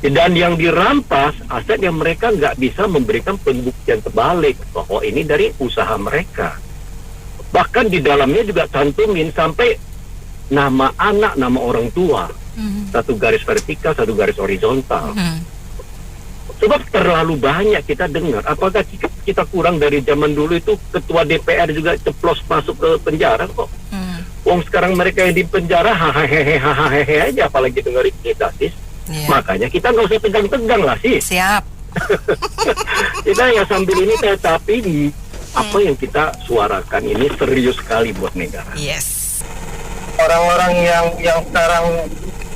Dan yang dirampas aset yang mereka nggak bisa memberikan pembuktian terbalik bahwa ini dari usaha mereka. Bahkan di dalamnya juga cantumin sampai nama anak, nama orang tua, satu garis vertikal, satu garis horizontal. Sebab terlalu banyak kita dengar. Apakah kita kurang dari zaman dulu itu ketua DPR juga ceplos masuk ke penjara kok? Wong sekarang mereka yang di penjara hahaha aja, apalagi dengar kita sis. Makanya kita nggak usah tegang-tegang lah sis. Siap. Kita ya sambil ini tapi apa yang kita suarakan ini serius sekali buat negara. Yes. Orang-orang yang sekarang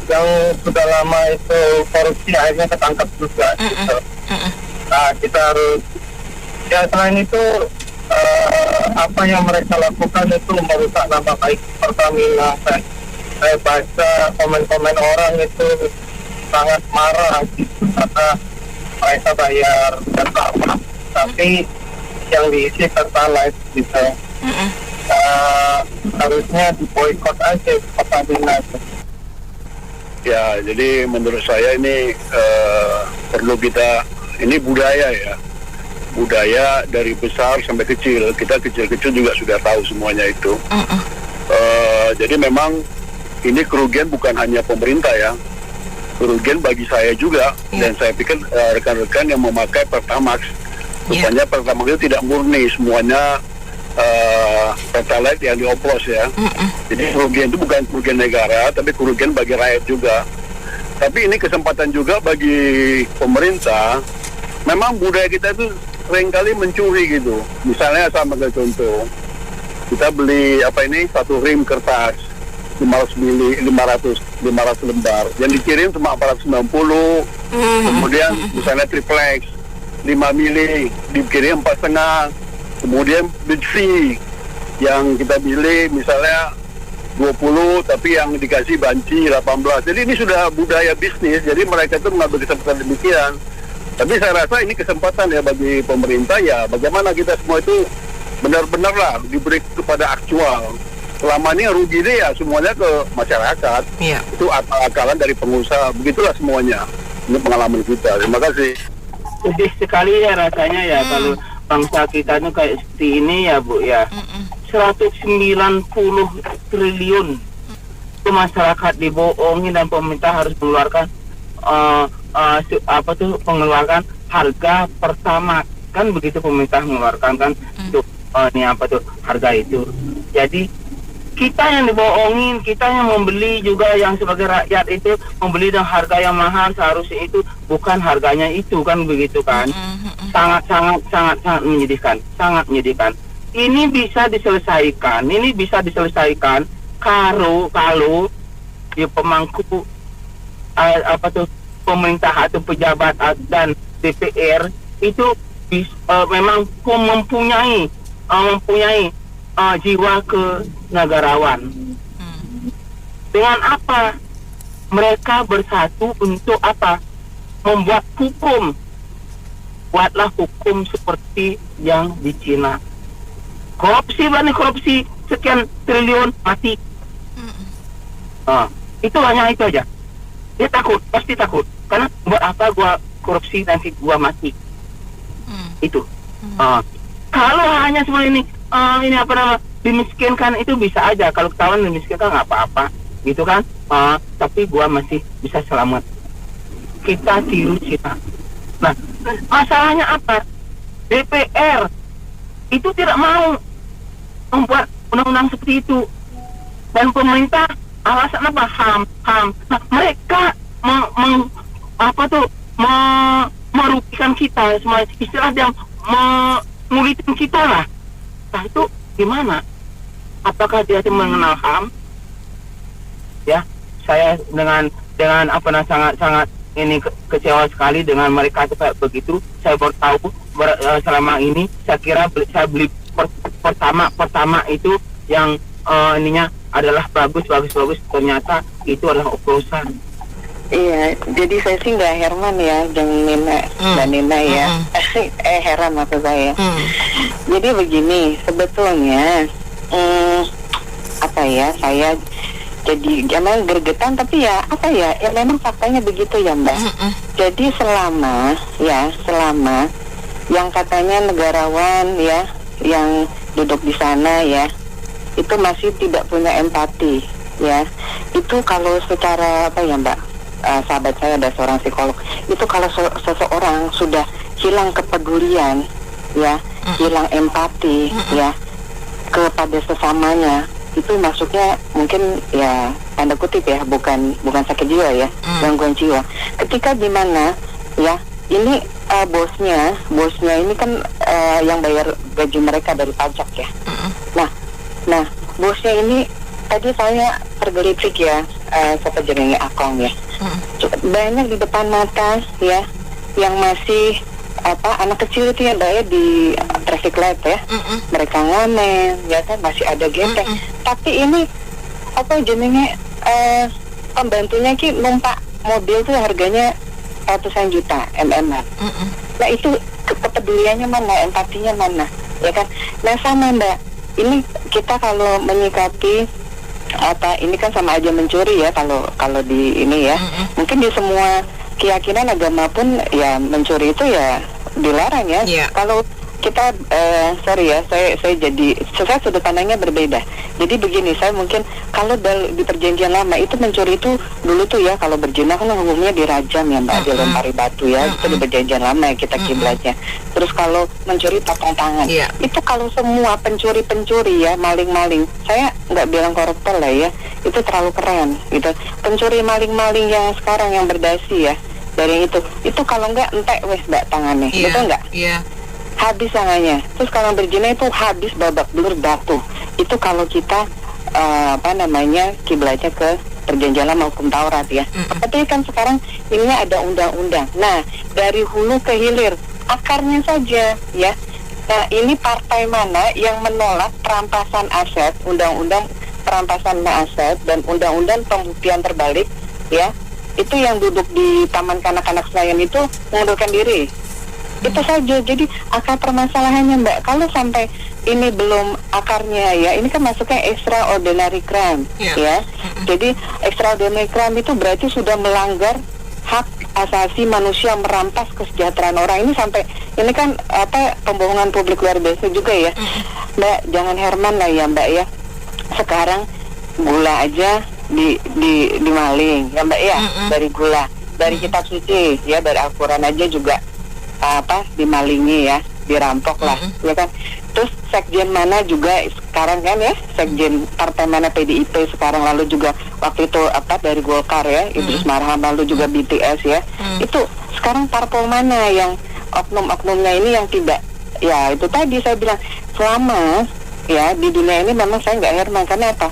yang sudah lama itu korupsi akhirnya ketangkap juga gitu. Nah kita harus ya selain itu apa yang mereka lakukan itu merusak nama baik Pertamina. Saya baca komen-komen orang itu sangat marah gitu, karena mereka bayar Pertamax tapi yang diisi Pertalite gitu. Harusnya diboikot aja Pertamina. Ya, jadi menurut saya ini perlu kita, ini budaya ya, budaya dari besar sampai kecil. Kita kecil-kecil juga sudah tahu semuanya itu. Jadi memang ini kerugian bukan hanya pemerintah ya, kerugian bagi saya juga. Dan saya pikir rekan-rekan yang memakai Pertamax, rupanya Pertamax itu tidak murni semuanya Pertalite yang dioplos ya. Jadi kerugian itu bukan kerugian negara, tapi kerugian bagi rakyat juga. Tapi ini kesempatan juga bagi pemerintah. Memang budaya kita itu seringkali mencuri gitu. Misalnya sama kayak contoh, kita beli satu rim kertas 500 lembar, yang dikirim cuma 490. Kemudian misalnya triplex 5 mili dikirim 4,5. Kemudian besi yang kita pilih misalnya 20 tapi yang dikasih banci 18. Jadi ini sudah budaya bisnis, jadi mereka itu mengambil kesempatan demikian. Tapi saya rasa ini kesempatan ya bagi pemerintah ya, bagaimana kita semua itu benar-benar lah diberi kepada aktual. Selama ini rugi deh ya semuanya ke masyarakat. Itu akal-akalan dari pengusaha, begitulah semuanya. Ini pengalaman kita. Terima kasih. Sedih sekali ya rasanya ya kalau bangsa kita itu kayak seperti ini ya Bu ya. 190 triliun itu masyarakat dibohongi dan pemerintah harus mengeluarkan mengeluarkan harga pertama kan begitu, pemerintah mengeluarkan kan untuk harga itu. Jadi kita yang dibohongin, kita yang membeli juga, yang sebagai rakyat itu membeli dengan harga yang mahal, seharusnya itu bukan harganya itu kan begitu kan. Sangat menyedihkan, sangat menyedihkan. Ini bisa diselesaikan kalau di pemangku pemerintah atau pejabat dan DPR itu memang mempunyai jiwa kenegarawan. Dengan apa? Mereka bersatu untuk apa? Membuat hukum. Buatlah hukum seperti yang di Cina. Korupsi banding korupsi sekian triliun mati. Itu hanya itu aja. Dia takut, pasti takut. Karena buat apa gua korupsi nanti gua mati. Itu. Kalau hanya seperti ini dimiskinkan itu bisa aja. Kalau ketahuan dimiskinkan nggak apa-apa, gitu kan? Tapi gua masih bisa selamat. Kita tiru Cina. Nah, masalahnya apa? DPR itu tidak mau membuat undang-undang seperti itu, dan pemerintah alasan apa? HAM. Nah, mereka merugikan kita, semua istilah yang mengulitin kita lah. Nah itu gimana? Apakah dia mengenal HAM? Ya, saya dengan sangat ini kecewa sekali dengan mereka kayak begitu. Saya baru tahu selama ini. Saya kira saya beli pertama itu yang ininya adalah bagus, ternyata itu adalah oplosan. Iya, jadi saya sih nggak Herman ya, jangan Nina, Mbak Nina ya. Heran maksud saya. Jadi begini, sebetulnya saya jadi emang gergetan, tapi ya memang faktanya begitu ya Mbak. Jadi selama yang katanya negarawan ya, yang duduk di sana ya, itu masih tidak punya empati ya. Itu kalau secara Mbak, sahabat saya ada seorang psikolog, itu kalau seseorang sudah hilang kepedulian ya, hilang empati ya kepada sesamanya, itu masuknya mungkin ya tanda kutip ya, bukan sakit jiwa ya, gangguan jiwa. Ketika dimana ya ini bosnya ini kan yang bayar gaji mereka dari pajak ya. Nah bosnya ini tadi saya tergelitik ya, siapa jenenge Akong ya. Banyak di depan mata ya yang masih anak kecil itu ya Mbak ya, di traffic light ya, mereka ngamen ya kan, masih ada genteng. Tapi ini jenenge pembantunya ki numpak mobil tuh harganya ratusan juta MM-an. Nah itu kepeduliannya mana, empatinya mana ya kan. Nah sama Mbak, ini kita kalau menyikapi ini kan sama aja mencuri ya, kalau di ini ya. Mungkin di semua keyakinan agama pun ya mencuri itu ya dilarang ya. Kalau kita saya jadi sudut pandangnya berbeda. Jadi begini, saya mungkin kalau di perjanjian lama itu mencuri itu dulu tuh ya, kalau berzina kan hukumnya dirajam ya Mbak, dilempari batu ya. Itu di perjanjian lama ya kita kiblatnya. Terus kalau mencuri potong tangan. Itu kalau semua pencuri ya, maling-maling, saya nggak bilang koruptor lah ya, itu terlalu keren gitu. Pencuri maling-maling yang sekarang yang berdasi ya, dari itu kalau nggak entek wes Mbak tangannya, betul nggak? Habis tangannya. Terus kalau berzina itu habis babak belur batu. Itu kalau kita kiblatnya ke perjanjian lama, hukum Taurat ya. Tapi kan sekarang ininya ada undang-undang. Nah dari hulu ke hilir, akarnya saja ya. Nah ini partai mana yang menolak perampasan aset, undang-undang perampasan aset dan undang-undang pembuktian terbalik ya, itu yang duduk di Taman Kanak-Kanak Senayan itu mengundurkan diri. Itu saja. Jadi akar permasalahannya Mbak, kalau sampai ini belum akarnya ya, ini kan masuknya extraordinary crime ya. Jadi extraordinary crime itu berarti sudah melanggar hak asasi manusia, merampas kesejahteraan orang. Ini sampai ini kan pembohongan publik luar biasa juga ya Mbak. Jangan Herman lah ya Mbak ya, sekarang gula aja di maling ya Mbak ya. Dari gula, dari kitab suci ya, dari Al-Quran aja juga dimalingi ya, dirampok lah ya kan. Terus sekjen mana juga sekarang kan ya, sekjen partai mana PDIP sekarang, lalu juga waktu itu dari Golkar ya, Idrus Marham, lalu juga BTS ya. Itu sekarang parpol mana yang oknum-oknumnya ini yang tidak ya, itu tadi saya bilang selama ya di dunia ini memang saya nggak Herman. Karena apa?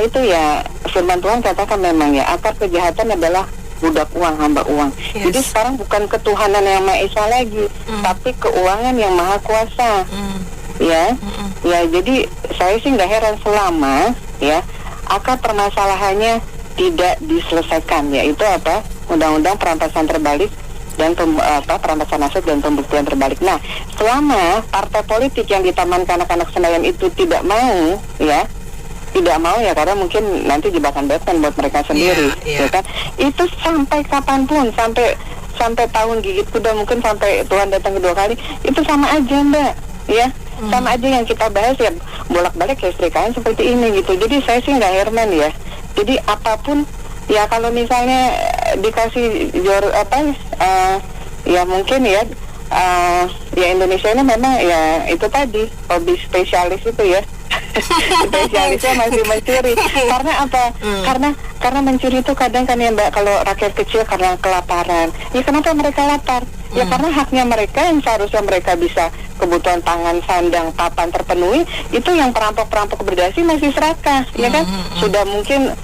Itu ya firman Tuhan katakan memang ya, akar kejahatan adalah budak uang, hamba uang. Jadi sekarang bukan ketuhanan yang Maha Esa lagi, tapi keuangan yang Maha Kuasa. Ya, jadi saya sih nggak heran selama ya akar permasalahannya tidak diselesaikan, yaitu undang-undang perampasan terbalik dan perampasan aset dan pembuktian terbalik. Nah, selama partai politik yang di Taman Kanak-Kanak Senayan itu tidak mau ya, karena mungkin nanti jebakan Batman buat mereka sendiri ya kan. Itu sampai kapanpun, sampai tahun gigit kuda, mungkin sampai Tuhan datang kedua kali, itu sama aja Mbak ya. Sama aja yang kita bahas ya, bolak-balik kesetrikaan seperti ini gitu. Jadi saya sih nggak Herman ya. Jadi apapun ya, kalau misalnya dikasih ya mungkin ya Indonesia ini memang ya itu tadi hobi spesialis itu ya. Spesialisnya masih mencuri. Karena apa? Karena mencuri itu kadang kan ya Mbak, kalau rakyat kecil karena kelaparan. Ya kenapa mereka lapar? Ya karena haknya mereka yang seharusnya mereka bisa kebutuhan pangan, sandang, papan terpenuhi, itu yang perampok-perampok berdasi masih serakah, ya kan? Sudah mungkin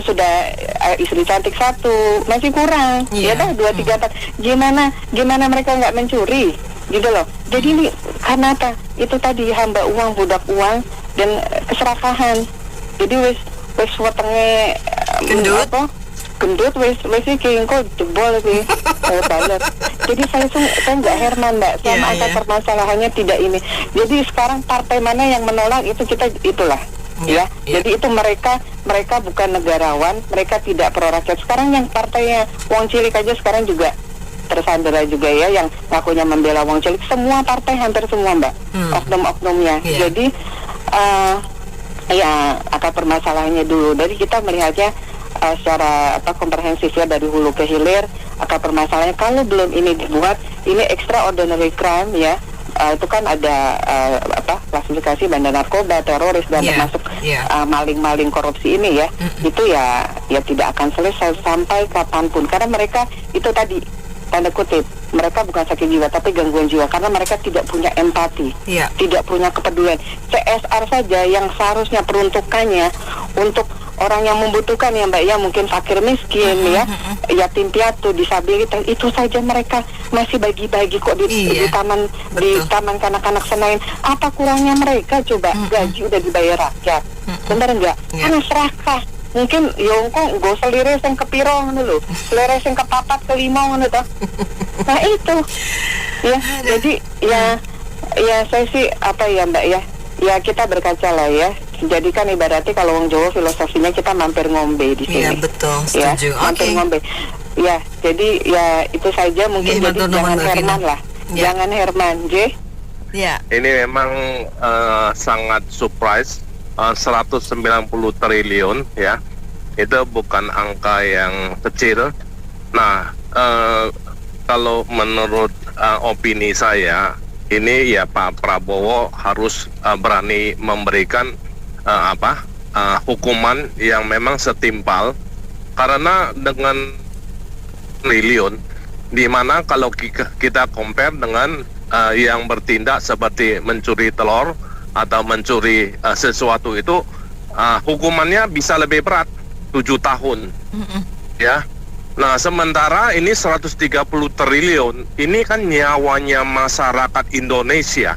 sudah istri cantik satu, masih kurang, ya dah 2, 3, 4. Gimana mereka nggak mencuri, gitu loh. Jadi ini karena apa? itu tadi hamba uang, budak uang dan keserakahan. Jadi wis wetenge gendut wis iki engko jebol iki balet. Jadi saya nggak Herman, Mbak. Sama angka permasalahannya tidak ini. Jadi sekarang partai mana yang menolak itu itulah. Ya. Jadi itu mereka bukan negarawan, mereka tidak pro rakyat. Sekarang yang partainya Wong Cilik aja sekarang juga tersandera juga ya, yang ngakunya membela Wong Cilik. Semua partai hampir semua, Mbak. Oknum-oknumnya. Jadi ya akar permasalahannya dulu. Dari kita melihatnya secara komprehensif ya, dari hulu ke hilir. Akar permasalahannya kalau belum ini dibuat, ini extraordinary crime ya. Itu kan ada klasifikasi bandar narkoba, teroris dan termasuk maling-maling korupsi ini ya. Itu ya tidak akan selesai sampai kapanpun, karena mereka itu tadi tanda kutip, mereka bukan sakit jiwa tapi gangguan jiwa, karena mereka tidak punya empati, tidak punya kepedulian. CSR saja yang seharusnya peruntukannya untuk orang yang membutuhkan ya Mbak ya, mungkin fakir miskin ya, yatim piatu, disabilitas, itu saja mereka masih bagi-bagi kok di taman kanak-kanak Senayan. Apa kurangnya mereka coba? Gaji udah dibayar rakyat, bener enggak? Karena serakah. Mungkin yongko nggo selire sing kepiro ngono lho, selire sing kepapat kelima ngono toh. Nah itu ya, jadi ya saya sih Mbak ya kita berkaca lah ya. Jadi kan ibaratnya kalau Wong Jawa filosofinya kita mampir ngombe di sini. Iya betul, setuju. Ya, mampir ngombe. Ya, jadi ya itu saja mungkin. Jadi jangan Herman lah. Jangan Herman, J. Ya. Ini memang sangat surprise. 190 triliun ya, itu bukan angka yang kecil. Nah, kalau menurut opini saya, ini ya Pak Prabowo harus berani memberikan hukuman yang memang setimpal, karena dengan triliun, di mana kalau kita compare dengan yang bertindak seperti mencuri telur atau mencuri sesuatu itu, hukumannya bisa lebih berat, 7 tahun. Ya. Nah, sementara ini 130 triliun, ini kan nyawanya masyarakat Indonesia.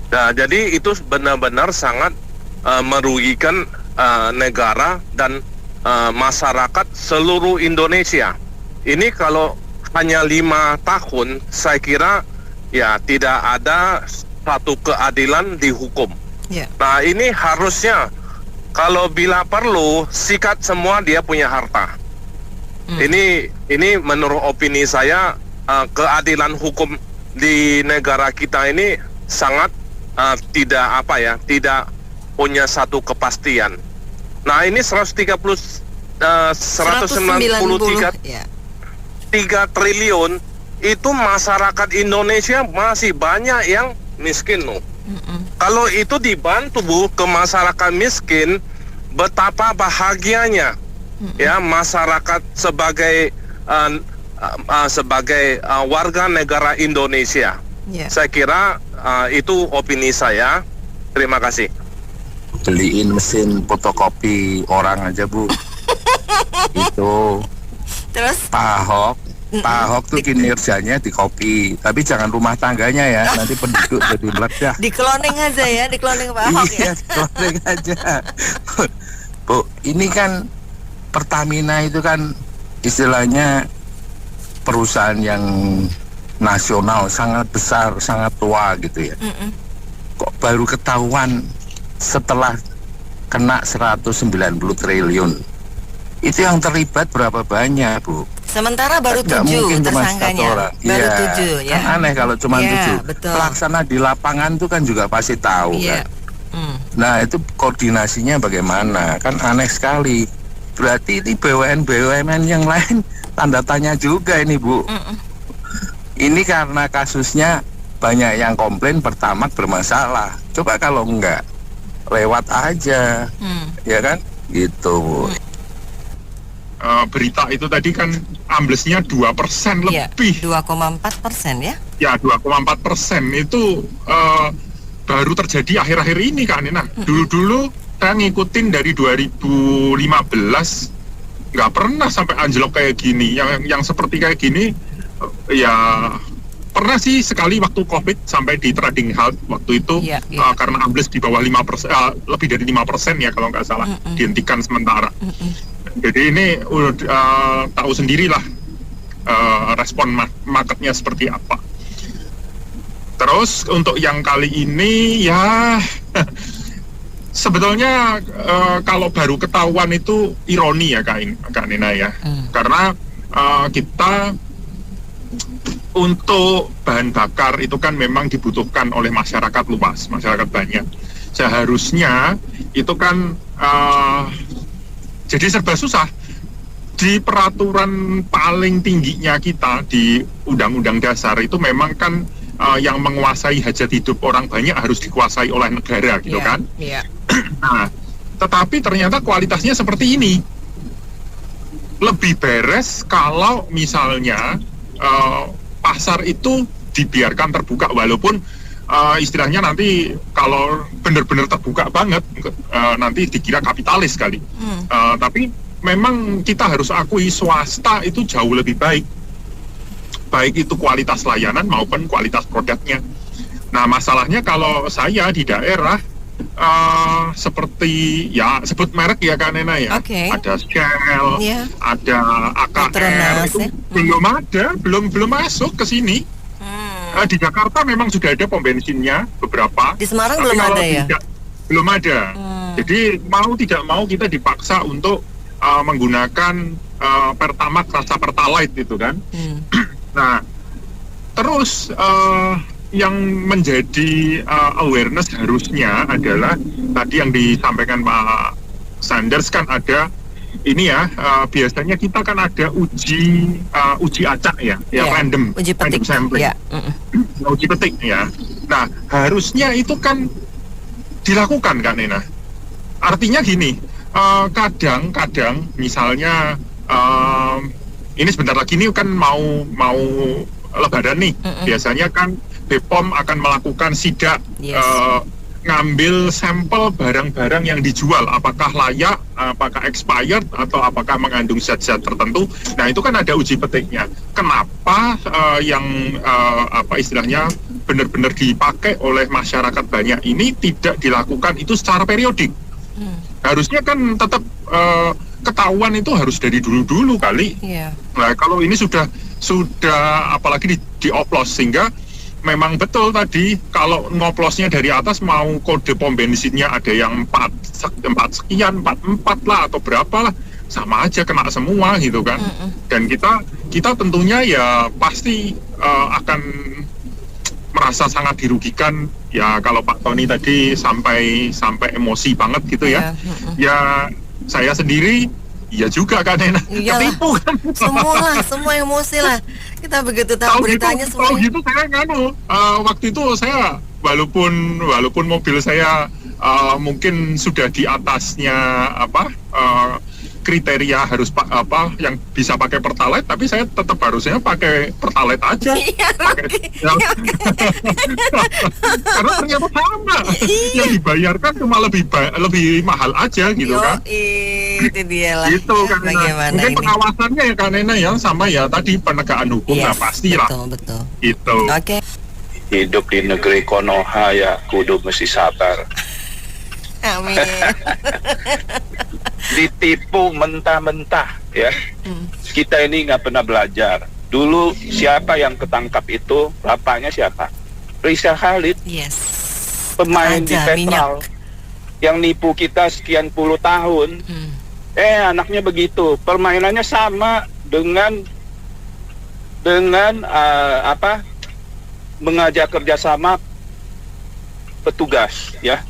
Nah, jadi itu benar-benar sangat merugikan negara dan masyarakat seluruh Indonesia. Ini kalau hanya 5 tahun, saya kira ya tidak ada satu keadilan dihukum. Nah, ini harusnya kalau bila perlu sikat semua dia punya harta. Ini menurut opini saya, keadilan hukum di negara kita ini sangat tidak punya satu kepastian. Nah, ini 193 triliun itu masyarakat Indonesia masih banyak yang miskin loh. Kalau itu dibantu ke masyarakat miskin, betapa bahagianya ya masyarakat sebagai warga negara Indonesia. Saya kira itu opini saya. Terima kasih. Beliin mesin fotokopi orang aja Bu. Itu terus Pak Ahok tuh kinerjanya di copy, tapi jangan rumah tangganya ya, nanti penduduk jadi meledak. Di cloning aja ya, di cloning Pak Ahok ya. Iya, cloning aja. Bu, ini kan Pertamina itu kan istilahnya perusahaan yang nasional, sangat besar, sangat tua gitu ya. Kok baru ketahuan setelah kena 190 triliun? Itu yang terlibat berapa banyak, Bu? Sementara baru 7 tersangkanya, baru 7 ya. Kan aneh kalau cuma 7. Pelaksana di lapangan itu kan juga pasti tahu kan. Nah, itu koordinasinya bagaimana? Kan aneh sekali. Berarti ini BUMN yang lain tanda tanya juga ini Bu. Ini karena kasusnya banyak yang komplain Pertamax bermasalah. Coba kalau enggak, lewat aja, ya kan? Gitu Bu. Berita itu tadi kan amblesnya 2% lebih. 2,4% ya? Ya, 2,4% itu baru terjadi akhir-akhir ini kan. Nah, dulu-dulu saya ngikutin dari 2015 nggak pernah sampai anjlok kayak gini. Yang seperti kayak gini ya pernah sih sekali waktu COVID sampai di trading halt waktu itu karena ambles di bawah 5%, lebih dari 5% ya kalau nggak salah, dihentikan sementara. Jadi ini tahu sendirilah respon marketnya seperti apa. Terus untuk yang kali ini ya sebetulnya kalau baru ketahuan itu ironi ya Kak Nina ya, karena kita untuk bahan bakar itu kan memang dibutuhkan oleh masyarakat luas, masyarakat banyak. Seharusnya itu kan jadi serba susah. Di peraturan paling tingginya kita di Undang-Undang Dasar itu memang kan yang menguasai hajat hidup orang banyak harus dikuasai oleh negara gitu kan. Nah, tetapi ternyata kualitasnya seperti ini. Lebih beres kalau misalnya pasar itu dibiarkan terbuka, walaupun istilahnya nanti kalau benar-benar terbuka banget nanti dikira kapitalis kali. Tapi memang kita harus akui swasta itu jauh lebih baik itu kualitas layanan maupun kualitas produknya. Nah, masalahnya kalau saya di daerah seperti ya sebut merek ya Kak Nena ya, ada Shell, ada AKR, itu belum masuk ke sini. Di Jakarta memang sudah ada pom bensinnya beberapa. Di Semarang belum ada ya? Belum ada. Jadi mau tidak mau kita dipaksa untuk menggunakan Pertamax rasa Pertalite itu kan. Nah, terus yang menjadi awareness harusnya adalah tadi yang disampaikan Pak Sanders kan ada ini ya, biasanya kita kan ada uji acak ya, random, uji petik, sampling, uji petik ya. Nah, harusnya itu kan dilakukan Kak Nena. Artinya gini, kadang-kadang misalnya ini sebentar lagi ini kan mau Lebaran nih, biasanya kan BPOM akan melakukan sidak, ngambil sampel barang-barang yang dijual, apakah layak, apakah expired, atau apakah mengandung zat-zat tertentu. Nah, itu kan ada uji petiknya. Kenapa yang istilahnya benar-benar dipakai oleh masyarakat banyak ini tidak dilakukan itu secara periodik? Harusnya kan tetap ketahuan itu harus dari dulu-dulu kali. Nah, kalau ini sudah apalagi dioplos, sehingga memang betul tadi kalau ngoplosnya dari atas mau kode pom bensinnya ada yang 4 sekian, 44 lah atau berapa lah, sama aja kena semua gitu kan. Dan kita tentunya ya pasti akan merasa sangat dirugikan ya kalau Pak Tony tadi sampai emosi banget gitu ya. Ya saya sendiri ya juga kan enak ketipu kan. Semua emosi lah. Kita begitu tahu beritanya semua. Tahu gitu saya waktu itu saya walaupun mobil saya mungkin sudah di atasnya kriteria harus yang bisa pakai Pertalite, tapi saya tetap harusnya pakai Pertalite aja. Karena ternyata sama. Yang dibayarkan cuma lebih mahal aja gitu kan. Itu dia lah. Gitu kan. Mungkin ini pengawasannya ya Kak Nena ya sama ya tadi penegakan hukum pastilah. Betul. Gitu. Oke. Hidup di negeri Konoha ya kudu mesti sabar. Amin. Ditipu mentah-mentah ya. Kita ini nggak pernah belajar. Dulu siapa yang ketangkap itu? Bapaknya siapa? Rizal Khalid. Pemain di Petral yang nipu kita sekian puluh tahun. Anaknya begitu. Permainannya sama dengan mengajak kerjasama petugas ya,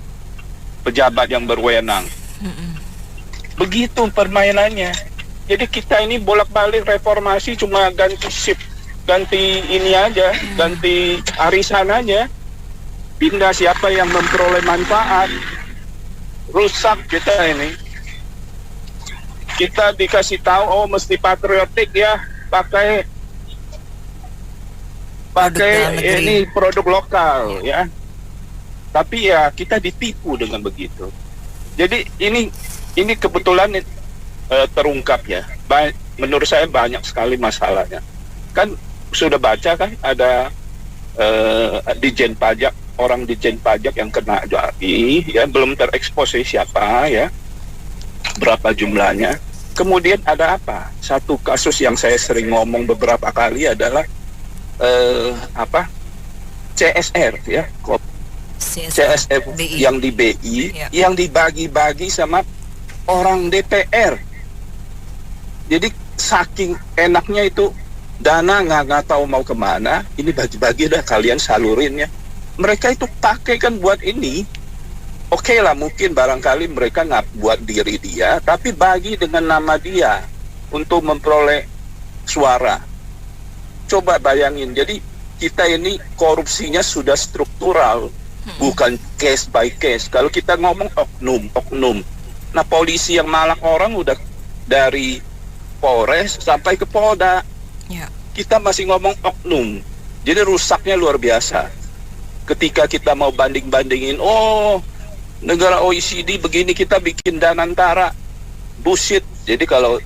pejabat yang berwenang. Begitu permainannya. Jadi kita ini bolak-balik reformasi cuma ganti shift, ganti ini aja, ganti arisan aja. Pindah siapa yang memperoleh manfaat. Rusak kita ini. Kita dikasih tahu mesti patriotik ya, pakai ini produk lokal ya. Tapi ya kita ditipu dengan begitu. Jadi ini kebetulan terungkap ya. Menurut saya banyak sekali masalahnya. Kan sudah baca kan ada Dijen Pajak, orang Dijen Pajak yang kena jadi, ya belum terekspos siapa ya, berapa jumlahnya. Kemudian ada apa? Satu kasus yang saya sering ngomong beberapa kali adalah CSR ya, CSR yang di BI, yang dibagi-bagi sama orang DPR. Jadi saking enaknya itu, dana nggak tahu mau kemana, ini bagi-bagi dah, kalian salurin ya. Mereka itu pakai kan buat ini. Oke lah, mungkin barangkali mereka nggak buat diri dia, tapi bagi dengan nama dia untuk memperoleh suara. Coba bayangin, jadi kita ini korupsinya sudah struktural, bukan case by case. Kalau kita ngomong oknum. Nah, polisi yang malak orang udah dari Polres sampai ke Polda. Kita masih ngomong oknum. Jadi rusaknya luar biasa. Ketika kita mau banding-bandingin, negara OECD begini, kita bikin Danantara, bullshit. Jadi kalau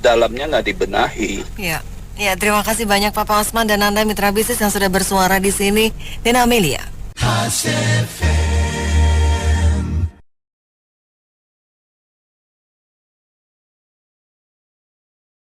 dalamnya nggak dibenahi. Ya, terima kasih banyak Papa Osman dan Anda mitra bisnis yang sudah bersuara di sini. Nina Amelia.